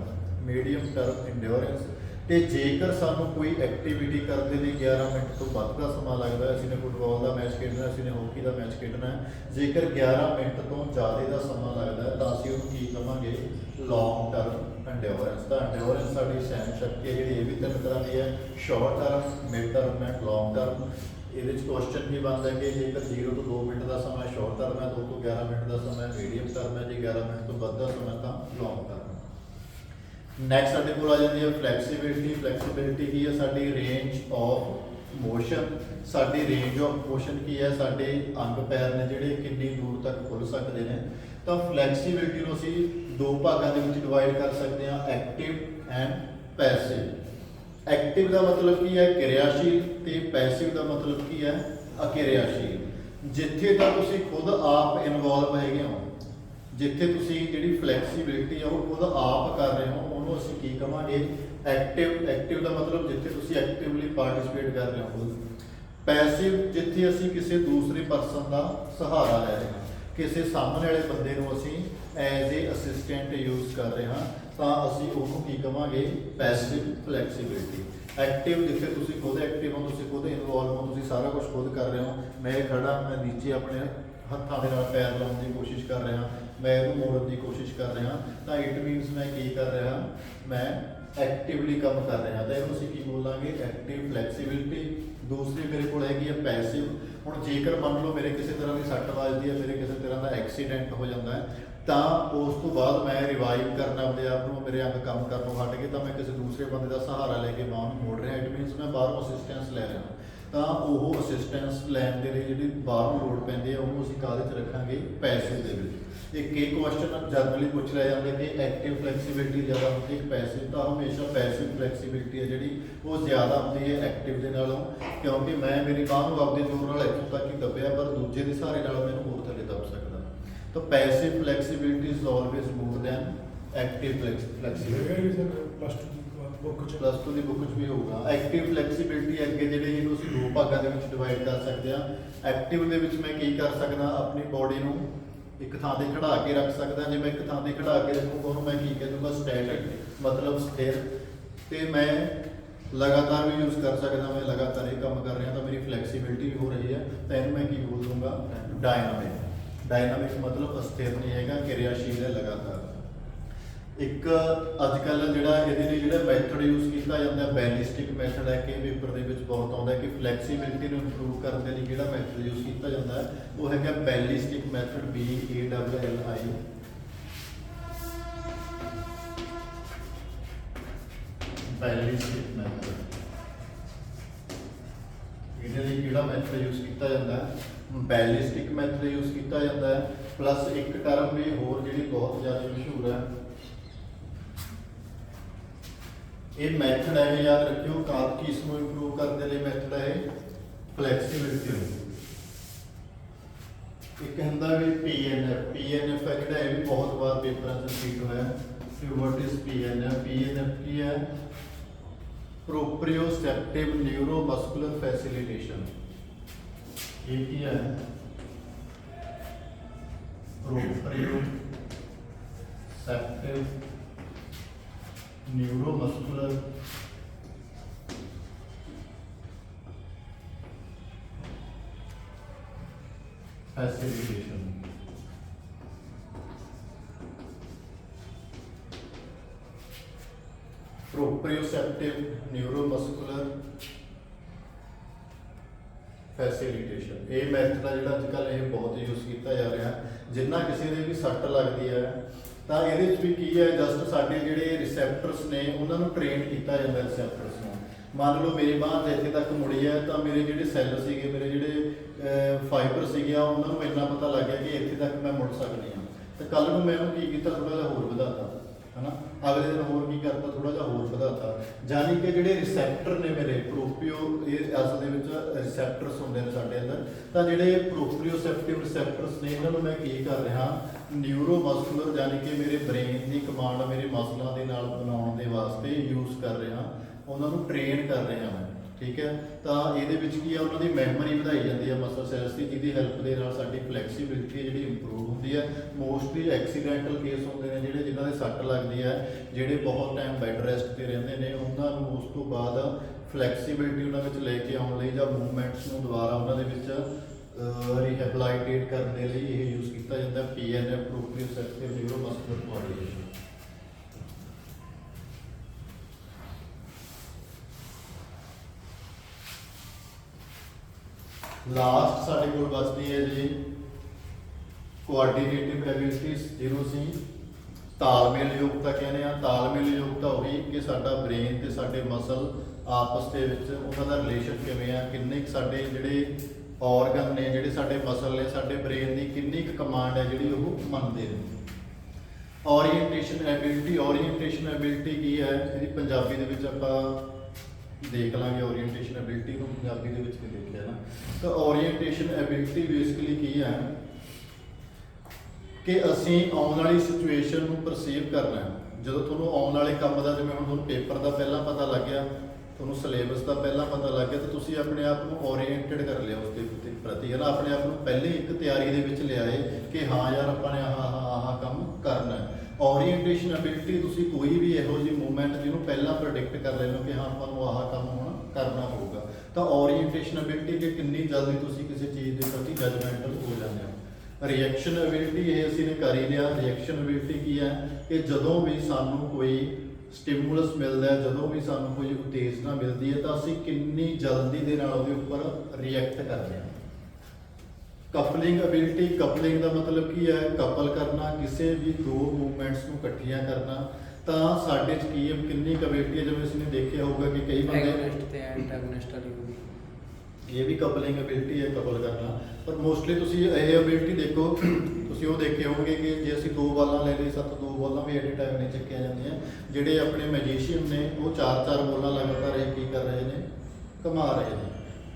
endurance. ਤੇ ਜੇਕਰ ਸਾਨੂੰ ਕੋਈ ਐਕਟੀਵਿਟੀ ਕਰਦੇ ਲਈ 11 ਮਿੰਟ ਤੋਂ ਵੱਧ ਦਾ ਸਮਾਂ ਲੱਗਦਾ ਹੈ, ਅਸੀਂ ਨੇ ਫੁੱਟਬਾਲ ਦਾ ਮੈਚ ਖੇਡਣਾ, ਅਸੀਂ ਨੇ ਹਾਕੀ ਦਾ ਮੈਚ ਖੇਡਣਾ ਹੈ, ਜੇਕਰ 11 ਮਿੰਟ ਤੋਂ ਜ਼ਿਆਦਾ ਦਾ ਸਮਾਂ ਲੱਗਦਾ ਹੈ ਤਾਂ ਅਸੀਂ ਉਹਨੂੰ ਕੀ ਕਵਾਂਗੇ? Long term endurance. ਤਾਂ ਐਂਡਿਓਰੈਂਸ ਸਾਡੀ ਸਹਿਣ ਸ਼ਕਤੀ ਹੈ ਜਿਹੜੀ, ਇਹ ਵੀ 3 ਤਰ੍ਹਾਂ ਦੀ ਹੈ, short term, mid term and long term. ਇਹਦੇ ਵਿੱਚ ਕੁਐਸਚਨ ਵੀ ਬਣਦਾ ਕਿ ਜੇਕਰ 0 ਤੋਂ 2 ਮਿੰਟ ਦਾ ਸਮਾਂ ਸ਼ਾਰਟ ਟਰਮ ਹੈ, 2 ਤੋਂ 11 ਮਿੰਟ ਦਾ ਸਮਾਂ ਮੀਡੀਅਮ ਟਰਮ ਹੈ, ਜੇ 11 ਮਿੰਟ ਤੋਂ ਵੱਧ ਦਾ ਸਮਾਂ ਤਾਂ ਲੌਂਗ ਟਰਮ। ਨੈਕਸਟ ਸਾਡੇ ਕੋਲ ਆ ਜਾਂਦੀ ਹੈ ਫਲੈਕਸੀਬਿਲਿਟੀ। ਫਲੈਕਸੀਬਿਲਿਟੀ ਕੀ ਹੈ? ਸਾਡੀ ਰੇਂਜ ਆਫ ਮੋਸ਼ਨ। ਸਾਡੀ ਰੇਂਜ ਆਫ ਮੋਸ਼ਨ ਕੀ ਹੈ? ਸਾਡੇ ਅੰਗ ਪੈਰ ਨੇ ਜਿਹੜੇ ਕਿੰਨੀ ਦੂਰ ਤੱਕ ਖੁੱਲ ਸਕਦੇ ਨੇ। ਤਾਂ ਫਲੈਕਸੀਬਿਲਿਟੀ ਨੂੰ ਅਸੀਂ 2 ਭਾਗਾਂ ਦੇ ਵਿੱਚ ਡਿਵਾਈਡ ਕਰ ਸਕਦੇ ਹਾਂ, ਐਕਟਿਵ ਐਂਡ ਪੈਸਿਵ। ਐਕਟਿਵ ਦਾ ਮਤਲਬ ਕੀ ਹੈ? ਕਿਰਿਆਸ਼ੀਲ, ਤੇ ਪੈਸਿਵ ਦਾ ਮਤਲਬ ਕੀ ਹੈ? ਅਕਿਰਿਆਸ਼ੀਲ। ਜਿੱਥੇ ਤੱਕ ਤੁਸੀਂ ਖੁਦ ਆਪ ਇਨਵੋਲਵ ਹੈਗੇ ਹੋ, ਜਿੱਥੇ ਤੁਸੀਂ ਜਿਹੜੀ ਫਲੈਕਸੀਬਿਲਿਟੀ ਆ ਉਹ ਖੁਦ ਆਪ ਕਰ ਰਹੇ ਹੋ, ਉਹਨੂੰ ਅਸੀਂ ਕੀ ਕਵਾਂਗੇ? ਐਕਟਿਵ। ਐਕਟਿਵ ਦਾ ਮਤਲਬ ਜਿੱਥੇ ਤੁਸੀਂ ਐਕਟਿਵਲੀ ਪਾਰਟਿਸਿਪੇਟ ਕਰ ਰਹੇ ਹੋ ਖੁਦ। ਪੈਸਿਵ ਜਿੱਥੇ ਅਸੀਂ ਕਿਸੇ ਦੂਸਰੇ ਪਰਸਨ ਦਾ ਸਹਾਰਾ ਲੈ ਰਹੇ ਹਾਂ, ਕਿਸੇ ਸਾਹਮਣੇ ਵਾਲੇ ਬੰਦੇ ਨੂੰ ਅਸੀਂ ਐਜ਼ ਏ ਅਸਿਸਟੈਂਟ ਯੂਜ਼ ਕਰ ਰਹੇ ਹਾਂ, ਤਾਂ ਅਸੀਂ ਉਹਨੂੰ ਕੀ ਕਵਾਂਗੇ? Passive flexibility. ਐਕਟਿਵ ਜਿੱਥੇ ਤੁਸੀਂ ਖੁਦ ਐਕਟਿਵ ਹੋ, ਤੁਸੀਂ ਖੁਦ ਇਨਵੋਲਵ ਹੋ, ਤੁਸੀਂ ਸਾਰਾ ਕੁਝ ਖੁਦ ਕਰ ਰਹੇ ਹੋ। ਮੈਂ ਖੜਾ, ਮੈਂ ਨੀਚੇ ਆਪਣੇ ਹੱਥਾਂ ਦੇ ਨਾਲ ਪੈਰ ਲਾਉਣ ਦੀ ਕੋਸ਼ਿਸ਼ ਕਰ ਰਿਹਾ, ਮੈਂ ਇਹਨੂੰ ਮੋੜਨ ਦੀ ਕੋਸ਼ਿਸ਼ ਕਰ ਰਿਹਾ, ਤਾਂ ਇਟ ਮੀਨਸ ਮੈਂ ਕੀ ਕਰ ਰਿਹਾ? ਮੈਂ ਐਕਟਿਵਲੀ ਕੰਮ ਕਰ ਰਿਹਾ। ਤਾਂ ਇਹਨੂੰ ਅਸੀਂ ਕੀ ਬੋਲਾਂਗੇ? Active flexibility. ਦੂਸਰੀ ਮੇਰੇ ਕੋਲ ਹੈਗੀ ਹੈ ਪੈਸਿਵ। ਹੁਣ ਜੇਕਰ ਮੰਨ ਲਓ ਮੇਰੇ ਕਿਸੇ ਤਰ੍ਹਾਂ ਦੀ ਸੱਟ ਵੱਜਦੀ ਹੈ, ਮੇਰੇ ਕਿਸੇ ਤਰ੍ਹਾਂ ਦਾ ਐਕਸੀਡੈਂਟ ਹੋ ਜਾਂਦਾ ਹੈ, ਤਾਂ ਉਸ ਤੋਂ ਬਾਅਦ ਮੈਂ ਰਿਵਾਈਵ ਕਰਨਾ ਆਪਣੇ ਆਪ ਨੂੰ, ਮੇਰੇ ਅੰਗ ਕੰਮ ਕਰਨੋਂ ਹਟ ਗਏ, ਤਾਂ ਮੈਂ ਕਿਸੇ ਦੂਸਰੇ ਬੰਦੇ ਦਾ ਸਹਾਰਾ ਲੈ ਕੇ ਬਾਂਹ ਨੂੰ ਮੋੜ ਰਿਹਾ। ਇਟ ਮੀਨਸ ਮੈਂ ਬਾਹਰੋਂ ਅਸਿਸਟੈਂਸ ਲੈ ਰਿਹਾ। ਤਾਂ ਉਹ ਅਸਿਸਟੈਂਸ ਲੈਣ ਦੇ ਲਈ ਜਿਹੜੀ ਬਾਹਰੋਂ ਲੋੜ ਪੈਂਦੀ ਹੈ ਉਹਨੂੰ ਅਸੀਂ ਕਾਹਦੇ 'ਚ ਰੱਖਾਂਗੇ? ਪੈਸਿਵ ਦੇ ਵਿੱਚ। ਇੱਕ ਇਹ ਕੁਐਸਚਨ ਜਨਰਲੀ ਪੁੱਛ ਲਿਆ ਜਾਂਦਾ ਕਿ ਐਕਟਿਵ ਫਲੈਕਸੀਬਿਲਿਟੀ ਜ਼ਿਆਦਾ ਹੁੰਦੀ ਹੈ ਪੈਸਿਵ, ਤਾਂ ਹਮੇਸ਼ਾ ਪੈਸਿਵ ਫਲੈਕਸੀਬਿਲਿਟੀ ਹੈ ਜਿਹੜੀ ਉਹ ਜ਼ਿਆਦਾ ਹੁੰਦੀ ਹੈ ਐਕਟਿਵ ਦੇ ਨਾਲੋਂ, ਕਿਉਂਕਿ ਮੈਂ ਮੇਰੀ ਬਾਂਹ ਨੂੰ ਆਪਦੇ ਜ਼ੋਰ ਨਾਲ ਇੱਥੋਂ ਤੱਕ ਹੀ ਦੱਬਿਆ, ਪਰ ਦੂਜੇ ਦੇ ਸਹਾਰੇ ਨਾਲ ਮੈਨੂੰ ਹੋਰ ਥੱਲੇ ਦੱਬ ਸਕਦਾ। ਤਾਂ passive flexibility is always more than active flexibility. Plus 2 the book 'ਚ ਵੀ ਹੋਊਗਾ। ਐਕਟਿਵ ਫਲੈਕਸੀਬਿਲਿਟੀ ਅੱਗੇ ਜਿਹੜੇ ਇਹਨੂੰ ਅਸੀਂ 2 ਭਾਗਾਂ ਦੇ ਵਿੱਚ ਡਿਵਾਈਡ ਕਰ ਸਕਦੇ ਹਾਂ। ਐਕਟਿਵ ਦੇ ਵਿੱਚ ਮੈਂ ਕੀ ਕਰ ਸਕਦਾ? ਆਪਣੀ ਬੋਡੀ ਨੂੰ ਇੱਕ ਥਾਂ ਤੇ ਖੜਾ ਕੇ ਰੱਖ ਸਕਦਾ। ਜੇ ਮੈਂ ਇੱਕ ਥਾਂ ਤੇ ਖੜਾ ਕੇ ਰੱਖੂਗਾ ਉਹਨੂੰ ਮੈਂ ਕੀ ਕਹਿ ਦੂੰਗਾ? ਸਟੈਟਿਕ, ਮਤਲਬ ਸਥਿਰ। ਤੇ ਮੈਂ ਲਗਾਤਾਰ ਵੀ ਯੂਜ਼ ਕਰ ਸਕਦਾ, ਮੈਂ ਲਗਾਤਾਰ ਇਹ ਕੰਮ ਕਰ ਰਿਹਾ ਤਾਂ ਮੇਰੀ ਫਲੈਕਸੀਬਿਲਿਟੀ ਵੀ ਹੋ ਰਹੀ ਹੈ। ਤਾਂ ਇਹਨੂੰ ਮੈਂ ਕੀ ਬੋਲ ਦੂੰਗਾ? ਡਾਇਨਾਮਿਕ। ਡਾਇਨਾਮਿਕ ਮਤਲਬ ਅਸਥਿਰ ਨਹੀਂ ਹੈਗਾ, ਕਿਰਿਆਸ਼ੀਲ ਹੈ, ਲਗਾਤਾਰ। ਇੱਕ ਅੱਜ ਕੱਲ੍ਹ ਜਿਹੜਾ ਇਹਦੇ ਲਈ ਜਿਹੜਾ ਮੈਥਡ ਯੂਜ਼ ਕੀਤਾ ਜਾਂਦਾ ਬੈਲਿਸਟਿਕ ਮੈਥਡ ਹੈ, ਕਿ ਪੇਪਰ ਦੇ ਵਿੱਚ ਬਹੁਤ ਆਉਂਦਾ ਕਿ ਫਲੈਕਸੀਬਿਲਿਟੀ ਨੂੰ ਇੰਪਰੂਵ ਕਰਨ ਦੇ ਲਈ ਕਿਹੜਾ ਮੈਥਡ ਯੂਜ਼ ਕੀਤਾ ਜਾਂਦਾ ਹੈ, ਉਹ ਹੈਗਾ ballistic method, BALLI। Ballistic method. ਇਹਦੇ ਲਈ ਕਿਹੜਾ ਮੈਥਡ ਯੂਜ਼ ਕੀਤਾ ਜਾਂਦਾ ਹੈ? ਬੈਲਿਸਟਿਕ ਮੈਥਡ ਯੂਜ਼ ਕੀਤਾ ਜਾਂਦਾ ਹੈ। ਪਲੱਸ ਇੱਕ ਟਰਮ ਵੀ ਹੋਰ ਜਿਹੜੀ ਬਹੁਤ ਜ਼ਿਆਦਾ ਮਸ਼ਹੂਰ ਹੈ, ਇਹ ਮੈਥਡ ਹੈ, ਯਾਦ ਰੱਖਿਓ, ਕਿਸ ਨੂੰ ਇੰਪਰੂਵ ਕਰਨ ਦੇ ਲਈ ਮੈਥਡ ਹੈ? ਫਲੈਕਸੀਬਿਲਿਟੀ ਨੂੰ। ਇੱਕ ਹੁੰਦਾ ਵੀ PNF। PNF ਹੈ ਜਿਹੜਾ, ਇਹ ਵੀ ਬਹੁਤ ਵਾਰ ਪੇਪਰਾਂ 'ਚ ਰਿਪੀਟ ਹੋਇਆ। What is PNF? PNF ਕੀ ਹੈ? ਪ੍ਰੋਪਰੀਓਸੈਪਟਿਵ ਨਿਊਰੋਮਸਕੂਲਰ ਫੈਸਿਲਿਟੇਸ਼ਨ। ਇਹ ਕੀ ਹੈ? ਪ੍ਰੋਪਰੀਓਸੈਪਟਿਵ neuromuscular facilitation। proprioceptive neuromuscular facilitation। ਇਹ ਮੈਥਡ ਆ ਜਿਹੜਾ ਅੱਜ ਕੱਲ੍ਹ ਇਹ ਬਹੁਤ ਯੂਜ਼ ਕੀਤਾ ਜਾ ਰਿਹਾ। ਜਿੰਨਾ ਕਿਸੇ ਦੇ ਵੀ ਸੱਟ ਲੱਗਦੀ ਹੈ ਤਾਂ ਇਹਦੇ ਵਿੱਚ ਵੀ ਕੀ ਹੈ? ਜਸਟ ਸਾਡੇ ਜਿਹੜੇ ਰਿਸੈਪਟਰਸ ਨੇ ਉਹਨਾਂ ਨੂੰ ਟ੍ਰੇਨ ਕੀਤਾ ਜਾਂਦਾ। ਰਿਸੈਪਟਰਸ ਨੂੰ ਮੰਨ ਲਓ ਮੇਰੀ ਬਾਂਹ ਇੱਥੇ ਤੱਕ ਮੁੜੀ ਹੈ, ਤਾਂ ਮੇਰੇ ਜਿਹੜੇ ਸੈੱਲ ਸੀਗੇ, ਮੇਰੇ ਜਿਹੜੇ ਫਾਈਬਰ ਸੀਗੇ, ਉਹਨਾਂ ਨੂੰ ਇੰਨਾ ਪਤਾ ਲੱਗ ਗਿਆ ਕਿ ਇੱਥੇ ਤੱਕ ਮੈਂ ਮੁੜ ਸਕਦੀ ਹਾਂ। ਤਾਂ ਕੱਲ੍ਹ ਨੂੰ ਮੈਂ ਉਹਨੂੰ ਕੀ ਕੀਤਾ? ਥੋੜ੍ਹਾ ਜਿਹਾ ਹੋਰ ਵਧਾਤਾ। है ना। अगले दिन होर की करता, थोड़ा जिहा होर वधाता, जानी कि ਜਿਹੜੇ ਰਿਸੈਪਟਰ ਨੇ ਮੇਰੇ ਪ੍ਰੋਪਰੀਓ, ਇਹ ਅਸਲ ਦੇ ਵਿੱਚ ਰਿਸੈਪਟਰਸ ਹੁੰਦੇ ਨੇ ਸਾਡੇ ਅੰਦਰ, ਤਾਂ ਜਿਹੜੇ ਪ੍ਰੋਪਰੀਓਸੈਪਟਿਵ ਰਿਸੈਪਟਰਸ ਨੇ ਇਹਨਾਂ ਨੂੰ ਮੈਂ ਕੀ ਕਰ ਰਿਹਾ, ਨਿਊਰੋਮਸਕੂਲਰ ਜਾਨੀ ਕਿ ਮੇਰੇ ਬ੍ਰੇਨ ਦੀ ਕਮਾਂਡ ਮੇਰੇ ਮਸਲਾਂ ਦੇ ਨਾਲ ਬਣਾਉਣ ਦੇ ਵਾਸਤੇ ਯੂਜ਼ ਕਰ ਰਿਹਾ, ਉਹਨਾਂ ਨੂੰ ਟ੍ਰੇਨ ਕਰ ਰਿਹਾ ਮੈਂ, ਠੀਕ ਹੈ। ਤਾਂ ਇਹਦੇ ਵਿੱਚ ਕੀ ਆ, ਉਹਨਾਂ ਦੀ ਮੈਮਰੀ ਵਧਾਈ ਜਾਂਦੀ ਹੈ ਮਸਲ ਸੈਲਸ ਦੀ, ਜਿਹਦੀ ਹੈਲਪ ਦੇ ਨਾਲ ਸਾਡੀ ਫਲੈਕਸੀਬਿਲਿਟੀ ਜਿਹੜੀ ਇੰਪਰੂਵ ਹੁੰਦੀ ਹੈ। ਮੋਸਟਲੀ ਐਕਸੀਡੈਂਟਲ ਕੇਸ ਹੁੰਦੇ ਨੇ ਜਿਹੜੇ, ਜਿਨ੍ਹਾਂ ਦੇ ਸੱਟ ਲੱਗਦੀ ਹੈ, ਜਿਹੜੇ ਬਹੁਤ ਟਾਈਮ ਬੈੱਡ ਰੈਸਟ ਤੇ ਰਹਿੰਦੇ ਨੇ, ਉਹਨਾਂ ਨੂੰ ਉਸ ਤੋਂ ਬਾਅਦ ਫਲੈਕਸੀਬਿਲਿਟੀ ਉਹਨਾਂ ਵਿੱਚ ਲੈ ਕੇ ਆਉਣ ਲਈ ਜਾਂ ਮੂਵਮੈਂਟਸ ਨੂੰ ਦੁਬਾਰਾ ਉਹਨਾਂ ਦੇ ਵਿੱਚ ਰਿਹੈਬਿਲਾਈਟੇਟ ਕਰਨ ਦੇ ਲਈ ਇਹ ਯੂਜ਼ ਕੀਤਾ ਜਾਂਦਾ PNF, ਪ੍ਰੋਪਰੀਓਸੈਪਟਿਵ ਨਿਊਰੋਮਸਕੂਲਰ ਕੋਆਰਡੀਨੇਸ਼ਨ। ਲਾਸਟ ਸਾਡੇ ਕੋਲ ਬਚਦੀ ਹੈ ਜੀ ਕੋਆਰਡੀਨੇਟਿਵ ਐਬਿਲਿਟੀਜ਼, ਜਿਹਨੂੰ ਅਸੀਂ ਤਾਲਮੇਲ ਯੋਗਤਾ ਕਹਿੰਦੇ ਆ। ਤਾਲਮੇਲ ਯੋਗਤਾ ਉਹੀ ਕਿ ਸਾਡਾ ਬ੍ਰੇਨ ਤੇ ਸਾਡੇ ਮਸਲ ਆਪਸ ਦੇ ਵਿੱਚ ਉਹਨਾਂ ਦਾ ਰਿਲੇਸ਼ਨ ਕਿਵੇਂ ਆ, ਕਿੰਨੇ ਕੁ ਸਾਡੇ ਜਿਹੜੇ ਔਰਗਨ ਨੇ, ਜਿਹੜੇ ਸਾਡੇ ਮਸਲ ਨੇ, ਸਾਡੇ ਬ੍ਰੇਨ ਦੀ ਕਿੰਨੀ ਕੁ ਕਮਾਂਡ ਹੈ ਜਿਹੜੀ ਉਹ ਮੰਨਦੇ ਨੇ। ਓਰੀਐਂਟੇਸ਼ਨ ਐਬਿਲਿਟੀ, ਓਰੀਐਂਟੇਸ਼ਨ ਐਬਿਲਿਟੀ ਕੀ ਹੈ, ਇਹਦੀ ਪੰਜਾਬੀ ਦੇ ਵਿੱਚ ਆਪਾਂ ਦੇਖ ਲਾਂਗੇ। ਓਰੀਐਂਟੇਸ਼ਨ ਐਬਿਲਿਟੀ ਨੂੰ ਪੰਜਾਬੀ ਦੇ ਵਿੱਚ ਵੀ ਦੇਖਿਆ ਨਾ, ਤਾਂ ਓਰੀਐਂਟੇਸ਼ਨ ਐਬਿਲਿਟੀ ਬੇਸਿਕਲੀ ਕੀ ਹੈ ਕਿ ਅਸੀਂ ਆਉਣ ਵਾਲੀ ਸਿਚੁਏਸ਼ਨ ਨੂੰ ਪਰਸੀਵ ਕਰਨਾ ਹੈ। ਜਦੋਂ ਤੁਹਾਨੂੰ ਆਉਣ ਵਾਲੇ ਕੰਮ ਦਾ, ਜਿਵੇਂ ਹੁਣ ਤੁਹਾਨੂੰ ਪੇਪਰ ਦਾ ਪਹਿਲਾਂ ਪਤਾ ਲੱਗ ਗਿਆ, ਤੁਹਾਨੂੰ ਸਿਲੇਬਸ ਦਾ ਪਹਿਲਾਂ ਪਤਾ ਲੱਗ ਗਿਆ, ਤਾਂ ਤੁਸੀਂ ਆਪਣੇ ਆਪ ਨੂੰ ਓਰੀਐਂਟਡ ਕਰ ਲਿਆ ਉਸ ਦੇ ਪ੍ਰਤੀ, ਹੈ ਨਾ। ਆਪਣੇ ਆਪ ਨੂੰ ਪਹਿਲੇ ਇੱਕ ਤਿਆਰੀ ਦੇ ਵਿੱਚ ਲਿਆਏ ਕਿ ਹਾਂ ਯਾਰ ਆਪਾਂ ਨੇ ਆਹ ਕੰਮ ਕਰਨਾ ਹੈ। ਓਰੀਐਂਟੇਸ਼ਨ ਐਬਿਲਿਟੀ, ਤੁਸੀਂ ਕੋਈ ਵੀ ਇਹੋ ਜਿਹੀ ਮੂਵਮੈਂਟ ਜਿਹਨੂੰ ਪਹਿਲਾਂ ਪ੍ਰੈਡਿਕਟ ਕਰ ਲੈਂਦੇ ਹੋ ਕਿ ਹਾਂ ਆਪਾਂ ਨੂੰ ਆਹ ਕੰਮ ਹੁਣ ਕਰਨਾ ਹੋਊਗਾ, ਤਾਂ ਓਰੀਐਂਟੇਸ਼ਨ ਐਬਿਲਿਟੀ ਕਿ ਕਿੰਨੀ ਜਲਦੀ ਤੁਸੀਂ ਕਿਸੇ ਚੀਜ਼ ਦੇ ਪ੍ਰਤੀ ਜਜਮੈਂਟਲ ਹੋ ਜਾਂਦੇ ਹੋ। ਰਿਐਕਸ਼ਨ ਐਬਿਲਿਟੀ, ਇਹ ਅਸੀਂ ਨੇ ਕਰ ਹੀ ਲਿਆ। ਰਿਐਕਸ਼ਨ ਐਬਿਲਿਟੀ ਕੀ ਹੈ ਕਿ ਜਦੋਂ ਵੀ ਸਾਨੂੰ ਕੋਈ ਸਟਿਮੂਲਸ ਮਿਲਦਾ ਹੈ, ਜਦੋਂ ਵੀ ਸਾਨੂੰ ਕੋਈ ਉਤੇਜਨਾ ਮਿਲਦੀ ਹੈ, ਤਾਂ ਅਸੀਂ ਕਿੰਨੀ ਜਲਦੀ ਦੇ ਨਾਲ ਉਹਦੇ ਉੱਪਰ ਰਿਐਕਟ ਕਰਦੇ ਹਾਂ। ਕਪਲਿੰਗ ਐਬਿਲਿਟੀ, ਕਪਲਿੰਗ ਦਾ ਮਤਲਬ ਕੀ ਹੈ, ਕਪਲ ਕਰਨਾ, ਕਿਸੇ ਵੀ ਦੋ ਮੂਵਮੈਂਟਸ ਨੂੰ ਇਕੱਠੀਆਂ ਕਰਨਾ। ਤਾਂ ਸਾਡੇ 'ਚ ਕੀ ਹੈ, ਕਿੰਨੀ ਐਬਿਲਿਟੀ ਹੈ, ਜਿਵੇਂ ਅਸੀਂ ਨੇ ਦੇਖਿਆ ਹੋਊਗਾ ਕਿ ਕਈ ਬੰਦੇ ਐਗੋਨਿਸਟ ਤੇ ਐਂਟੈਗੋਨਿਸਟ ਵਾਲੀ ਹੋਊਗੀ, ਇਹ ਵੀ ਕਪਲਿੰਗ ਐਬਿਲਿਟੀ ਹੈ, ਕਪਲ ਕਰਨਾ। ਪਰ ਮੋਸਟਲੀ ਤੁਸੀਂ ਇਹ ਐਬਿਲਿਟੀ ਦੇਖੋ, ਤੁਸੀਂ ਉਹ ਦੇਖੇ ਹੋਣਗੇ ਕਿ ਜੇ ਅਸੀਂ ਦੋ ਬਾਲਾਂ ਲੈ ਲਈ, ਸੱਤ ਦੋ ਬਾਲਾਂ ਵੀ ਐਟ ਏ ਟਾਈਮ ਨਹੀਂ ਚੱਕੀਆਂ ਜਾਂਦੀਆਂ। ਜਿਹੜੇ ਆਪਣੇ ਮੈਜੀਸ਼ੀਅਨ ਨੇ ਉਹ ਚਾਰ ਚਾਰ ਬਾਲਾਂ ਲਗਾਤਾਰ ਇਹ ਕੀ ਕਰ ਰਹੇ ਨੇ, ਘੁਮਾ ਰਹੇ ਨੇ,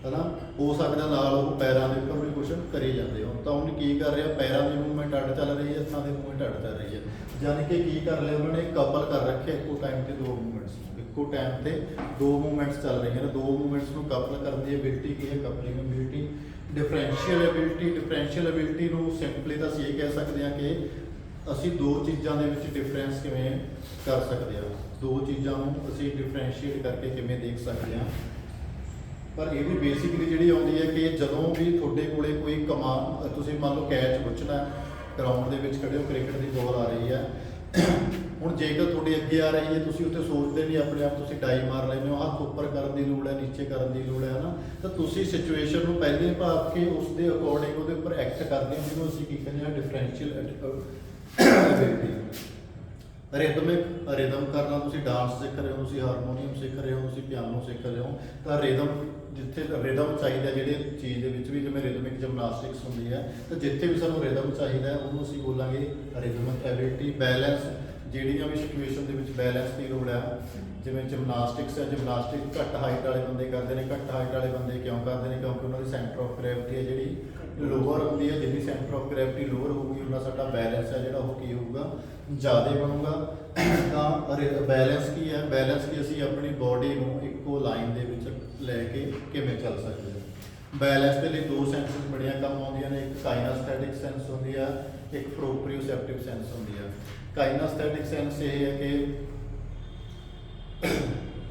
ਹੈ ਨਾ। ਹੋ ਸਕਦਾ ਨਾਲ ਉਹ ਪੈਰਾਂ ਦੇ ਉੱਪਰ ਵੀ ਕੁਛ ਕਰੀ ਜਾਂਦੇ ਹੋ, ਤਾਂ ਉਹਨੇ ਕੀ ਕਰ ਰਿਹਾ, ਪੈਰਾਂ ਦੀ ਮੂਵਮੈਂਟ ਅੱਡ ਚੱਲ ਰਹੀ ਹੈ, ਹੱਥਾਂ ਦੀ ਮੂਵਮੈਂਟ ਅੱਡ ਚੱਲ ਰਹੀ ਹੈ, ਯਾਨੀ ਕਿ ਕੀ ਕਰ ਲਿਆ ਉਹਨਾਂ ਨੇ, ਕਪਲ ਕਰ ਰੱਖਿਆ ਇੱਕੋ ਟਾਈਮ ਤੇ ਦੋ ਮੂਵਮੈਂਟਸ, ਇੱਕੋ ਟਾਈਮ ਤੇ ਦੋ ਮੂਵਮੈਂਟਸ ਚੱਲ ਰਹੀਆਂ ਨੇ। ਦੋ ਮੂਵਮੈਂਟਸ ਨੂੰ ਕਪਲ ਕਰਨ ਦੀ ਐਬਿਲਿਟੀ ਕੀ ਹੈ, coupling ability. Differential ability, differential ability ਨੂੰ ਸਿੰਪਲੀ ਤਾਂ ਅਸੀਂ ਇਹ ਕਹਿ ਸਕਦੇ ਹਾਂ ਕਿ ਅਸੀਂ ਦੋ ਚੀਜ਼ਾਂ ਦੇ ਵਿੱਚ ਡਿਫਰੈਂਸ ਕਿਵੇਂ ਕਰ ਸਕਦੇ ਹਾਂ, ਦੋ ਚੀਜ਼ਾਂ ਨੂੰ ਅਸੀਂ ਡਿਫਰੈਂਸ਼ੀਏਟ ਕਰਕੇ ਕਿਵੇਂ ਦੇਖ ਸਕਦੇ ਹਾਂ। ਪਰ ਇਹਦੀ ਬੇਸਿਕਲੀ ਜਿਹੜੀ ਆਉਂਦੀ ਹੈ ਕਿ ਜਦੋਂ ਵੀ ਤੁਹਾਡੇ ਕੋਲੇ ਕੋਈ ਕਮਾਨ, ਤੁਸੀਂ ਮੰਨ ਲਓ ਕੈਚ ਪੁੱਛਣਾ, ਗਰਾਊਂਡ ਦੇ ਵਿੱਚ ਖੜੇ ਹੋ, ਕ੍ਰਿਕਟ ਦੀ ਬਾਲ ਆ ਰਹੀ ਹੈ, ਹੁਣ ਜੇਕਰ ਤੁਹਾਡੇ ਅੱਗੇ ਆ ਰਹੀ ਹੈ, ਤੁਸੀਂ ਉੱਥੇ ਸੋਚਦੇ ਨਹੀਂ, ਆਪਣੇ ਆਪ ਤੁਸੀਂ ਡਾਈ ਮਾਰ ਲੈਂਦੇ ਹੋ, ਹੱਥ ਉੱਪਰ ਕਰਨ ਦੀ ਲੋੜ ਹੈ, ਨੀਚੇ ਕਰਨ ਦੀ ਲੋੜ ਹੈ ਨਾ। ਤਾਂ ਤੁਸੀਂ ਸਿਚੁਏਸ਼ਨ ਨੂੰ ਪਹਿਲੇ ਭਾਵ ਕੇ ਉਸ ਦੇ ਅਕੋਰਡਿੰਗ ਉਹਦੇ ਉੱਪਰ ਐਕਟ ਕਰਦੇ ਹੋ, ਜਿਹਨੂੰ ਅਸੀਂ ਕੀ ਕਹਿੰਦੇ ਹਾਂ, ਡਿਫਰੈਂਸ਼ੀਅਲ ਐਬਿਲਿਟੀ। ਰਿਦਮ ਕਰਨਾ, ਤੁਸੀਂ ਡਾਂਸ ਸਿੱਖ ਰਹੇ ਹੋ, ਤੁਸੀਂ ਹਾਰਮੋਨੀਅਮ ਸਿੱਖ ਰਹੇ ਹੋ, ਤੁਸੀਂ ਪਿਆਨੋ ਸਿੱਖ ਰਹੇ ਹੋ, ਤਾਂ ਰਿਦਮ, ਜਿੱਥੇ ਰਿਦਮ ਚਾਹੀਦਾ ਜਿਹੜੇ ਚੀਜ਼ ਦੇ ਵਿੱਚ ਵੀ, ਜਿਵੇਂ ਰਿਦਮਿਕ ਜਿਮਨਾਸਟਿਕਸ ਹੁੰਦੀ ਹੈ, ਤਾਂ ਜਿੱਥੇ ਵੀ ਸਾਨੂੰ ਰਿਦਮ ਚਾਹੀਦਾ ਉਹਨੂੰ ਅਸੀਂ ਬੋਲਾਂਗੇ ਰਿਦਮਿਕ ਐਬਿਲਿਟੀ। ਬੈਲੈਂਸ, ਜਿਹੜੀਆਂ ਵੀ ਸਿਚੁਏਸ਼ਨ ਦੇ ਵਿੱਚ ਬੈਲੈਂਸ ਦੀ ਲੋੜ ਹੈ, ਜਿਵੇਂ ਜਿਮਨਾਸਟਿਕਸ ਹੈ, ਜਿਮਨਾਸਟਿਕ ਘੱਟ ਹਾਈਟ ਵਾਲੇ ਬੰਦੇ ਕਰਦੇ ਨੇ। ਘੱਟ ਹਾਈਟ ਵਾਲੇ ਬੰਦੇ ਕਿਉਂ ਕਰਦੇ ਨੇ, ਕਿਉਂਕਿ ਉਹਨਾਂ ਦੀ ਸੈਂਟਰ ਆਫ ਗ੍ਰੈਵਿਟੀ ਹੈ ਜਿਹੜੀ ਲੋਅਰ ਹੁੰਦੀ ਹੈ। ਜਿੰਨੀ ਸੈਂਟਰ ਆਫ ਗ੍ਰੈਵਿਟੀ ਲੋਅਰ ਹੋਊਗੀ, ਉਹਨਾਂ ਸਾਡਾ ਬੈਲੈਂਸ ਹੈ ਜਿਹੜਾ ਉਹ ਕੀ ਹੋਊਗਾ, ਜ਼ਿਆਦਾ ਬਣੂਗਾ। ਤਾਂ ਬੈਲੈਂਸ ਕੀ ਹੈ, ਬੈਲੈਂਸ ਕੀ, ਅਸੀਂ ਆਪਣੀ ਬੋਡੀ ਨੂੰ ਇੱਕੋ ਲਾਈਨ ਦੇ ਵਿੱਚ ਲੈ ਕੇ ਕਿਵੇਂ ਚੱਲ ਸਕਦੇ ਹਾਂ। ਬੈਲੈਂਸ ਦੇ ਲਈ ਦੋ ਸੈਂਸਸ ਬੜੀਆਂ ਕੰਮ ਆਉਂਦੀਆਂ ਨੇ, ਇੱਕ ਕਾਈਨਾਸਥੈਟਿਕ ਸੈਂਸ ਹੁੰਦੀ ਆ, ਇੱਕ ਪ੍ਰੋਪਰੀਓਸੈਪਟਿਵ ਸੈਂਸ ਹੁੰਦੀ ਆ। ਕਾਈਨਾਸਥੈਟਿਕ ਸੈਂਸ ਇਹ ਹੈ ਕਿ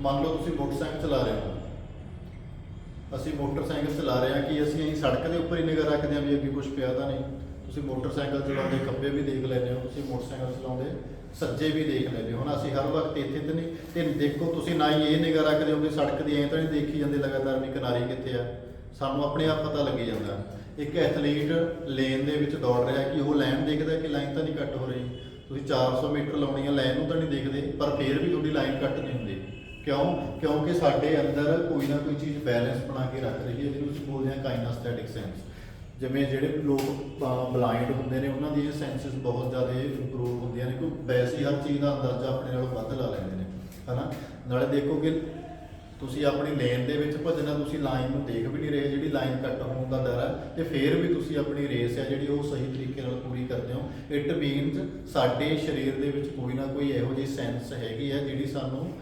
ਮੰਨ ਲਓ ਤੁਸੀਂ ਮੋਟਰਸਾਈਕਲ ਚਲਾ ਰਹੇ ਹੋ, ਅਸੀਂ ਮੋਟਰਸਾਈਕਲ ਚਲਾ ਰਹੇ ਹਾਂ ਕਿ ਅਸੀਂ ਸੜਕ ਦੇ ਉੱਪਰ ਹੀ ਨਿਗਾਹ ਰੱਖਦੇ ਹਾਂ ਵੀ ਅੱਗੇ ਕੁਝ ਪਿਆ ਤਾਂ ਨਹੀਂ। ਤੁਸੀਂ ਮੋਟਰਸਾਈਕਲ ਚਲਾਉਂਦੇ ਖੱਬੇ ਵੀ ਦੇਖ ਲੈਂਦੇ ਹੋ, ਤੁਸੀਂ ਮੋਟਰਸਾਈਕਲ ਚਲਾਉਂਦੇ ਸੱਜੇ ਵੀ ਦੇਖ ਲੈਂਦੇ ਹੋ। ਹੁਣ ਅਸੀਂ ਹਰ ਵਕਤ ਇੱਥੇ ਤੇ ਨਹੀਂ, ਤੇ ਦੇਖੋ ਤੁਸੀਂ ਨਾ ਹੀ ਇਹ ਨਿਗਾਹ ਰੱਖਦੇ ਹੋ ਕਿ ਸੜਕ ਦੀ ਐਂ ਤਾਂ ਨਹੀਂ ਦੇਖੀ ਜਾਂਦੇ ਲਗਾਤਾਰ ਵੀ ਕਿਨਾਰੇ ਕਿੱਥੇ ਆ, ਸਾਨੂੰ ਆਪਣੇ ਆਪ ਪਤਾ ਲੱਗੀ ਜਾਂਦਾ। ਇੱਕ ਐਥਲੀਟ ਲੇਨ ਦੇ ਵਿੱਚ ਦੌੜ ਰਿਹਾ ਕਿ ਉਹ ਲਾਈਨ ਦੇਖਦਾ ਕਿ ਲਾਈਨ ਤਾਂ ਨਹੀਂ ਕੱਟ ਹੋ ਰਹੀ। ਤੁਸੀਂ 400 ਮੀਟਰ ਲਾਉਣੀ ਹੈ, ਲਾਈਨ ਨੂੰ ਤਾਂ ਨਹੀਂ ਦੇਖਦੇ, ਪਰ ਫਿਰ ਵੀ ਤੁਹਾਡੀ ਲਾਈਨ ਕੱਟ ਨਹੀਂ ਹੁੰਦੀ। ਕਿਉਂ? ਕਿਉਂਕਿ ਸਾਡੇ ਅੰਦਰ ਕੋਈ ਨਾ ਕੋਈ ਚੀਜ਼ ਬੈਲੈਂਸ ਬਣਾ ਕੇ ਰੱਖ ਰਹੀ ਹੈ, ਜਿਹਨੂੰ ਅਸੀਂ ਬੋਲਦੇ ਹਾਂ ਕਾਈਨਾਸਥੈਟਿਕ ਸੈਂਸ। ਜਿਵੇਂ ਜਿਹੜੇ ਲੋਕ ਬਲਾਈਂਡ ਹੁੰਦੇ ਨੇ ਉਹਨਾਂ ਦੀਆਂ ਸੈਂਸਿਸ ਬਹੁਤ ਜ਼ਿਆਦਾ ਇੰਪਰੂਵ ਹੁੰਦੀਆਂ ਨੇ, ਕਿਉਂਕਿ ਵੈਸੇ ਹੀ ਹਰ ਚੀਜ਼ ਦਾ ਅੰਦਾਜ਼ਾ ਆਪਣੇ ਨਾਲੋਂ ਵੱਧ ਲਾ ਲੈਂਦੇ ਨੇ, ਹਨਾ। ਨਾਲੇ ਦੇਖੋ ਕਿ ਤੁਸੀਂ ਆਪਣੀ ਲੇਨ ਦੇ ਵਿੱਚ ਭੱਜਣਾ, ਤੁਸੀਂ ਲਾਈਨ ਨੂੰ ਦੇਖ ਵੀ ਨਹੀਂ ਰਹੇ, ਜਿਹੜੀ ਲਾਈਨ ਕੱਟ ਹੋਣ ਦਾ ਡਰ ਹੈ, ਤੇ ਫਿਰ ਵੀ ਤੁਸੀਂ ਆਪਣੀ ਰੇਸ ਹੈ ਜਿਹੜੀ ਉਹ ਸਹੀ ਤਰੀਕੇ ਨਾਲ ਪੂਰੀ ਕਰਦੇ ਹੋ। ਇਟ ਮੀਨਸ ਸਾਡੇ ਸਰੀਰ ਦੇ ਵਿੱਚ ਕੋਈ ਨਾ ਕੋਈ ਇਹੋ ਜਿਹੀ ਸੈਂਸ ਹੈਗੀ ਹੈ ਜਿਹੜੀ ਸਾਨੂੰ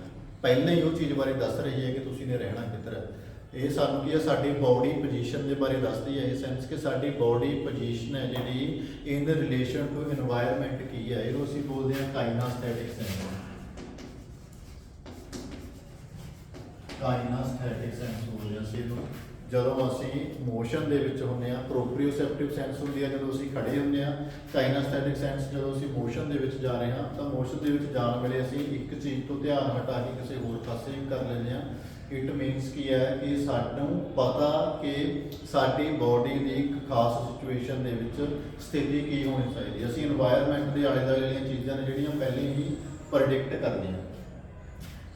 ਪਹਿਲਾਂ ਹੀ ਉਹ ਚੀਜ਼ ਬਾਰੇ ਦੱਸ ਰਹੀ ਹੈ ਕਿ ਤੁਸੀਂ ਨੇ ਰਹਿਣਾ ਕਿੱਧਰ ਹੈ। ਇਹ ਸਾਨੂੰ ਕੀ ਹੈ, ਸਾਡੀ ਬਾਡੀ ਪੋਜੀਸ਼ਨ ਦੇ ਬਾਰੇ ਦੱਸਦੀ ਹੈ ਇਹ ਸੈਂਸ, ਕਿ ਸਾਡੀ ਬਾਡੀ ਪੋਜੀਸ਼ਨ ਹੈ ਜਿਹੜੀ ਇਨ ਰਿਲੇਸ਼ਨ ਟੂ এনवायरमेंट ਕੀ ਹੈ, ਇਹਨੂੰ ਅਸੀਂ ਬੋਲਦੇ ਹਾਂ ਕਾਈਨਾਸਥੈਟਿਕ ਸੈਂਸ। ਕਾਈਨਾਸਥੈਟਿਕ ਸੈਂਸ ਬੋਲਦੇ ਅਸੀਂ ਇਹਨੂੰ। ਜਦੋਂ ਅਸੀਂ ਮੋਸ਼ਨ ਦੇ ਵਿੱਚ ਹੁੰਦੇ ਆ, ਪ੍ਰੋਪਰੀਓਸੈਪਟਿਵ ਸੈਂਸ ਹੁੰਦੀ ਹੈ ਜਦੋਂ ਅਸੀਂ ਖੜੇ ਹੁੰਦੇ ਆ। ਕਾਈਨਾਸਥੈਟਿਕ ਸੈਂਸ ਜਦੋਂ ਅਸੀਂ ਮੋਸ਼ਨ ਦੇ ਵਿੱਚ ਜਾ ਰਹੇ ਹਾਂ, ਤਾਂ ਮੋਸ਼ਨ ਦੇ ਵਿੱਚ ਜਾਣ ਵੇਲੇ ਅਸੀਂ ਇੱਕ ਚੀਜ਼ ਤੋਂ ਧਿਆਨ ਹਟਾ ਕੇ ਕਿਸੇ ਹੋਰ ਪਾਸੇ ਕਰ ਲੈਂਦੇ ਹਾਂ। ਇਟ ਮੀਨਸ ਕੀ ਹੈ ਕਿ ਸਾਨੂੰ ਪਤਾ ਕਿ ਸਾਡੀ ਬਾਡੀ ਦੀ ਇੱਕ ਖਾਸ ਸਿਚੁਏਸ਼ਨ ਦੇ ਵਿੱਚ ਸਥਿਤੀ ਕੀ ਹੋਣੀ ਚਾਹੀਦੀ ਹੈ। ਅਸੀਂ এনवायरमेंट ਦੇ ਆਲੇ ਦੁਆਲੇ ਦੀਆਂ ਚੀਜ਼ਾਂ ਨੇ ਜਿਹੜੀਆਂ ਪਹਿਲੇ ਹੀ ਪ੍ਰੈਡਿਕਟ ਕਰਦੀਆਂ।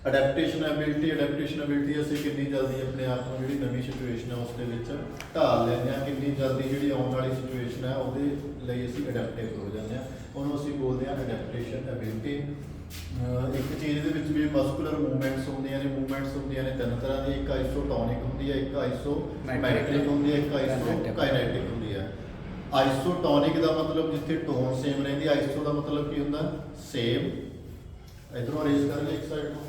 ਅਡੈਪਟੇਸ਼ਨ ਐਬਿਲਿਟੀ ਅਸੀਂ ਕਿੰਨੀ ਜਲਦੀ ਆਪਣੇ ਆਪ ਨੂੰ ਜਿਹੜੀ ਨਵੀਂ ਸਿਚੁਏਸ਼ਨ ਹੈ ਉਸ ਦੇ ਵਿੱਚ ਢਾਲ ਲੈਂਦੇ ਹਾਂ, ਕਿੰਨੀ ਜਲਦੀ ਜਿਹੜੀ ਆਉਣ ਵਾਲੀ ਸਿਚੁਏਸ਼ਨ ਹੈ ਉਹਦੇ ਲਈ ਅਸੀਂ ਅਡੈਪਟਿਵ ਹੋ ਜਾਂਦੇ ਹਾਂ, ਉਹਨੂੰ ਅਸੀਂ ਬੋਲਦੇ ਹਾਂ ਅਡੈਪਟੇਸ਼ਨ ਐਬਿਲਿਟੀ। ਇੱਕ ਚੀਜ਼ ਦੇ ਵਿੱਚ ਵੀ ਮਸਕੂਲਰ ਮੂਵਮੈਂਟਸ ਹੁੰਦੀਆਂ ਨੇ ਤਿੰਨ ਤਰ੍ਹਾਂ ਦੀ, ਇੱਕ ਆਈਸੋਟੋਨਿਕ ਹੁੰਦੀ ਹੈ, ਇੱਕ ਆਈਸੋਮੈਟ੍ਰਿਕ ਹੁੰਦੀ ਹੈ, ਇੱਕ ਆਈਸੋਕਾਈਨੈਟਿਕ ਹੁੰਦੀ ਹੈ। ਆਈਸੋਟੋਨਿਕ ਦਾ ਮਤਲਬ ਜਿੱਥੇ ਟੋਨ ਸੇਮ ਰਹਿੰਦੀ, ਆਈਸੋ ਦਾ ਮਤਲਬ ਕੀ ਹੁੰਦਾ, ਸੇਮ। ਇਧਰੋਂ ਅਰੇਂਜ ਕਰ ਲਈ ਇੱਕ ਸਾਈਡ ਤੋਂ।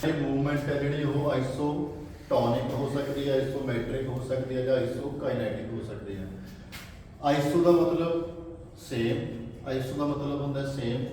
ਇਹ ਮੂਵਮੈਂਟ ਹੈ ਜਿਹੜੀ ਉਹ ਆਈਸੋਟੋਨਿਕ ਹੋ ਸਕਦੀ ਹੈ, ਆਈਸੋਮੈਟ੍ਰਿਕ ਹੋ ਸਕਦੀ ਹੈ, ਜਾਂ ਆਈਸੋਕਾਈਨੈਟਿਕ ਹੋ ਸਕਦੀ ਹੈ। ਆਈਸੋ ਦਾ ਮਤਲਬ ਸੇਮ, ਆਈਸੋ ਦਾ ਮਤਲਬ ਹੁੰਦਾ ਸੇਮ।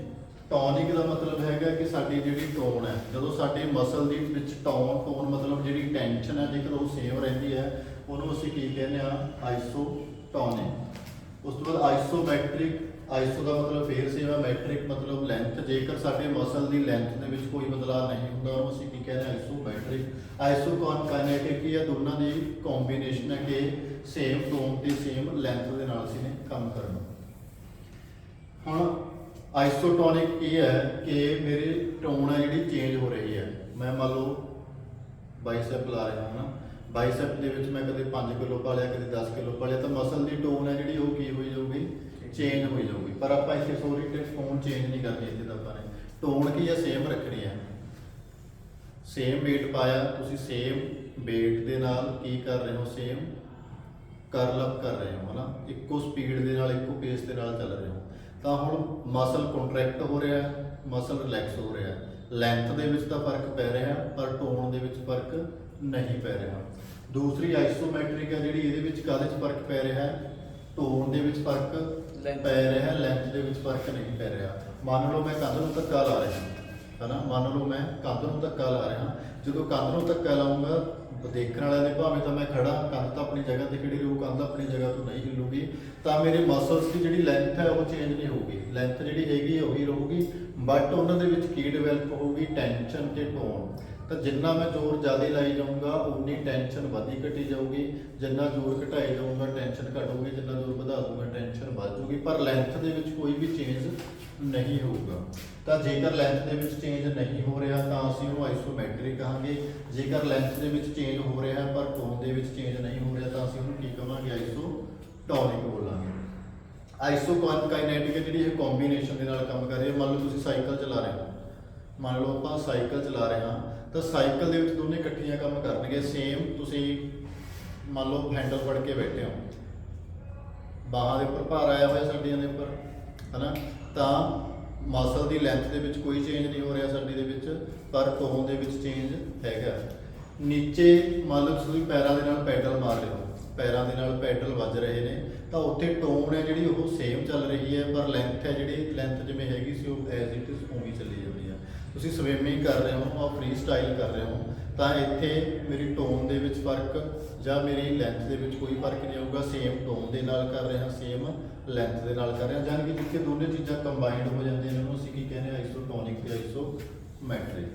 ਟੋਨਿਕ ਦਾ ਮਤਲਬ ਹੈਗਾ ਕਿ ਸਾਡੀ ਜਿਹੜੀ ਟੋਨ ਹੈ, ਜਦੋਂ ਸਾਡੇ ਮਸਲ ਦੇ ਵਿੱਚ ਟੋਨ ਮਤਲਬ ਜਿਹੜੀ ਟੈਂਸ਼ਨ ਹੈ ਜੇਕਰ ਉਹ ਸੇਮ ਰਹਿੰਦੀ ਹੈ, ਉਹਨੂੰ ਅਸੀਂ ਕੀ ਕਹਿੰਦੇ ਆ, ਆਈਸੋਟੋਨਿਕ। ਉਸ ਤੋਂ ਬਾਅਦ ਆਈਸੋਮੈਟ੍ਰਿਕ, ਆਈਸੋ ਦਾ ਮਤਲਬ ਫੇਰ ਸੇਮ ਹੈ, ਮੈਟ੍ਰਿਕ ਮਤਲਬ ਲੈਂਥ। ਜੇਕਰ ਸਾਡੇ ਮਸਲ ਦੀ ਲੈਂਥ ਦੇ ਵਿੱਚ ਕੋਈ ਬਦਲਾਅ ਨਹੀਂ ਹੁੰਦਾ ਉਹਨੂੰ ਅਸੀਂ ਕੀ ਕਹਿੰਦੇ ਆ, ਆਈਸੋਮੈਟ੍ਰਿਕ। ਆਈਸੋਕਾਈਨੈਟਿਕ ਕੀ ਹੈ, ਦੋਨਾਂ ਦੀ ਕੰਬੀਨੇਸ਼ਨ ਹੈ ਕਿ ਸੇਮ ਟੋਨ ਤੇ ਸੇਮ ਲੈਂਥ ਦੇ ਨਾਲ ਅਸੀਂ ਨੇ ਕੰਮ ਕਰਨਾ। ਹੁਣ ਆਈਸੋਟੋਨਿਕ ਕੀ ਹੈ ਕਿ ਮੇਰੀ ਟੋਨ ਹੈ ਜਿਹੜੀ ਚੇਂਜ ਹੋ ਰਹੀ ਹੈ। ਮੈਂ ਮੰਨ ਲਓ ਬਾਈਸੈਪ ਲਾ ਰਿਹਾ ਹਾਂ, ਬਾਈਸੈਪ ਦੇ ਵਿੱਚ ਮੈਂ ਕਦੇ 5 ਕਿਲੋ ਪਾ ਲਿਆ, ਕਦੇ 10 ਕਿਲੋ ਪਾ ਲਿਆ, ਤਾਂ ਮਸਲ ਦੀ ਟੋਨ ਹੈ ਜਿਹੜੀ ਉਹ ਕੀ ਹੋਈ ਜਾਊਗੀ, ਚੇਂਜ ਹੋ ਜਾਊਗੀ। ਪਰ ਆਪਾਂ ਇੱਥੇ ਸੋਰੀ ਤੇ ਟੋਨ ਚੇਂਜ ਨਹੀਂ ਕਰਨੀ, ਇੱਥੇ ਤਾਂ ਆਪਾਂ ਨੇ ਟੋਨ ਕੀ ਹੈ, ਸੇਮ ਰੱਖਣੀ ਹੈ। ਸੇਮ weight ਪਾਇਆ, ਤੁਸੀਂ ਸੇਮ weight ਦੇ ਨਾਲ ਕੀ ਕਰ ਰਹੇ ਹੋ, ਸੇਮ ਕਰਲ ਅਪ ਕਰ ਰਹੇ ਹੋ, ਹਨਾ, ਇੱਕੋ ਸਪੀਡ ਦੇ ਨਾਲ ਇੱਕੋ ਪੇਸ ਦੇ ਨਾਲ ਚੱਲ ਰਹੇ ਹੋ। ਤਾਂ ਹੁਣ ਮਸਲ ਕੰਟਰੈਕਟ ਹੋ ਰਿਹਾ ਹੈ, ਮਸਲ ਰਿਲੈਕਸ ਹੋ ਰਿਹਾ ਹੈ। ਲੈਂਥ ਦੇ ਵਿੱਚ ਤਾਂ ਫਰਕ ਪੈ ਰਿਹਾ ਹੈ ਪਰ ਟੋਨ ਦੇ ਵਿੱਚ ਫਰਕ ਨਹੀਂ ਪੈ ਰਿਹਾ। ਦੂਸਰੀ ਆਈਸੋਮੈਟ੍ਰਿਕ ਹੈ ਜਿਹੜੀ, ਇਹਦੇ ਵਿੱਚ ਕਾਹਦੇ 'ਚ ਫਰਕ ਪੈ ਰਿਹਾ ਹੈ, ਟੋਨ ਦੇ ਵਿੱਚ ਫਰਕ ਪੈ ਰਿਹਾ ਹੈ, ਲੈਂਥ ਦੇ ਵਿੱਚ ਫਰਕ ਨਹੀਂ ਪੈ ਰਿਹਾ। ਮੰਨ ਲਓ ਮੈਂ ਕੰਧ ਨੂੰ ਧੱਕਾ ਲਾ ਰਿਹਾ, ਹਨਾ, ਮੰਨ ਲਓ ਮੈਂ ਕੰਧ ਨੂੰ ਧੱਕਾ ਲਾ ਰਿਹਾ। ਜਦੋਂ ਕੰਧ ਨੂੰ ਧੱਕਾ ਲਾਉਂਗਾ, ਦੇਖਣ ਵਾਲਿਆਂ ਦੇ ਭਾਵੇਂ ਤਾਂ ਮੈਂ ਖੜਾ, ਕੰਧ ਤਾਂ ਆਪਣੀ ਜਗ੍ਹਾ ਤੇ ਖੜੀ ਰਹੂ, ਕੰਧ ਆਪਣੀ ਜਗ੍ਹਾ ਤੋਂ ਨਹੀਂ ਹਿੱਲੂਗੀ, ਤਾਂ ਮੇਰੇ ਮਸਲਸ ਦੀ ਜਿਹੜੀ ਲੈਂਥ ਹੈ ਉਹ ਚੇਂਜ ਨਹੀਂ ਹੋਊਗੀ। ਲੈਂਥ ਜਿਹੜੀ ਹੈਗੀ ਉਹੀ ਰਹੂਗੀ, ਬਟ ਉਹਨਾਂ ਦੇ ਵਿੱਚ ਕੀ ਡਿਵੈਲਪ ਹੋਊਗੀ, ਟੈਂਸ਼ਨ ਤੇ ਟੋਨ। ਤਾਂ ਜਿੰਨਾ ਮੈਂ ਜ਼ੋਰ ਜ਼ਿਆਦਾ ਲਾਈ ਜਾਊਂਗਾ ਉਨੀ ਟੈਂਸ਼ਨ ਵਧੀ ਘਟੀ ਜਾਊਗੀ, ਜਿੰਨਾ ਜ਼ੋਰ ਘਟਾਈ ਜਾਊਂਗਾ ਟੈਂਸ਼ਨ ਘਟੂਗੀ, ਜਿੰਨਾ ਜ਼ੋਰ ਵਧਾ ਦੂੰਗਾ ਟੈਂਸ਼ਨ ਵੱਧ ਜਾਊਗੀ, ਪਰ ਲੈਂਥ ਦੇ ਵਿੱਚ ਕੋਈ ਵੀ ਚੇਂਜ ਨਹੀਂ ਹੋਊਗਾ। ਤਾਂ ਜੇਕਰ ਲੈਂਥ ਦੇ ਵਿੱਚ ਚੇਂਜ ਨਹੀਂ ਹੋ ਰਿਹਾ ਤਾਂ ਅਸੀਂ ਉਹਨੂੰ ਆਈਸੋਮੈਟ੍ਰਿਕ ਕਹਾਂਗੇ। ਜੇਕਰ ਲੈਂਥ ਦੇ ਵਿੱਚ ਚੇਂਜ ਹੋ ਰਿਹਾ ਪਰ ਟੋਨ ਦੇ ਵਿੱਚ ਚੇਂਜ ਨਹੀਂ ਹੋ ਰਿਹਾ ਤਾਂ ਅਸੀਂ ਉਹਨੂੰ ਕੀ ਕਹਾਂਗੇ, ਆਈਸੋਟੋਨਿਕ ਬੋਲਾਂਗੇ। ਆਈਸੋਕਾਈਨੈਟਿਕ ਜਿਹੜੀ ਇਹ ਕੰਬੀਨੇਸ਼ਨ ਦੇ ਨਾਲ ਕੰਮ ਕਰ ਰਹੀ ਹੈ। ਮੰਨ ਲਓ ਤੁਸੀਂ ਸਾਈਕਲ ਚਲਾ ਰਹੇ ਹੋ, ਮੰਨ ਲਓ ਆਪਾਂ ਸਾਈਕਲ ਚਲਾ ਰਹੇ ਹਾਂ, ਤਾਂ ਸਾਈਕਲ ਦੇ ਵਿੱਚ ਦੋਨੇ ਇਕੱਠੀਆਂ ਕੰਮ ਕਰਨਗੇ। ਸੇਮ ਤੁਸੀਂ ਮੰਨ ਲਓ ਹੈਂਡਲ ਫੜ ਕੇ ਬੈਠੇ ਹੋ, ਬਾਹਾਂ ਦੇ ਉੱਪਰ ਭਾਰ ਆਇਆ ਹੋਇਆ ਸਾਡੀਆਂ ਦੇ ਉੱਪਰ, ਹਨਾ, ਤਾਂ ਮਸਲ ਦੀ ਲੈਂਥ ਦੇ ਵਿੱਚ ਕੋਈ ਚੇਂਜ ਨਹੀਂ ਹੋ ਰਿਹਾ ਸਾਡੀ ਦੇ ਵਿੱਚ, ਪਰ ਟੋਨ ਦੇ ਵਿੱਚ ਚੇਂਜ ਹੈਗਾ। ਨੀਚੇ ਮੰਨ ਲਓ ਤੁਸੀਂ ਪੈਰਾਂ ਦੇ ਨਾਲ ਪੈਡਲ ਮਾਰ ਰਹੇ ਹੋ, ਪੈਰਾਂ ਦੇ ਨਾਲ ਪੈਡਲ ਵੱਜ ਰਹੇ ਨੇ, ਤਾਂ ਉੱਥੇ ਟੋਨ ਹੈ ਜਿਹੜੀ ਉਹ ਸੇਮ ਚੱਲ ਰਹੀ ਹੈ, ਪਰ ਲੈਂਥ ਹੈ ਜਿਹੜੀ, ਲੈਂਥ ਜਿਵੇਂ ਹੈਗੀ ਸੀ ਉਹ ਐਜ਼ ਇਟ ਇਜ਼ ਉਵੇਂ ਚੱਲੀ ਜਾਂਦੀ ਹੈ। ਤੁਸੀਂ ਸਵਿਮਿੰਗ ਕਰ ਰਹੇ ਹੋ, ਆ ਫ੍ਰੀ ਸਟਾਈਲ ਕਰ ਰਹੇ ਹੋ, ਤਾਂ ਇੱਥੇ ਮੇਰੀ ਟੋਨ ਦੇ ਵਿੱਚ ਫਰਕ ਜਾਂ ਮੇਰੀ ਲੈਂਥ ਦੇ ਵਿੱਚ ਕੋਈ ਫਰਕ ਨਹੀਂ ਆਊਗਾ। ਸੇਮ ਟੋਨ ਦੇ ਨਾਲ ਕਰ ਰਿਹਾ, ਸੇਮ ਲੈਂਥ ਦੇ ਨਾਲ ਕਰ ਰਿਹਾ, ਜਾਣੀ ਕਿ ਜਿੱਥੇ ਦੋਨੇ ਚੀਜ਼ਾਂ ਕੰਬਾਈਨਡ ਹੋ ਜਾਂਦੀਆਂ ਨੇ ਉਹਨੂੰ ਅਸੀਂ ਕੀ ਕਹਿੰਦੇ ਹਾਂ, ਆਈਸੋਟੋਨਿਕ ਤੇ ਆਈਸੋਮੈਟ੍ਰਿਕ।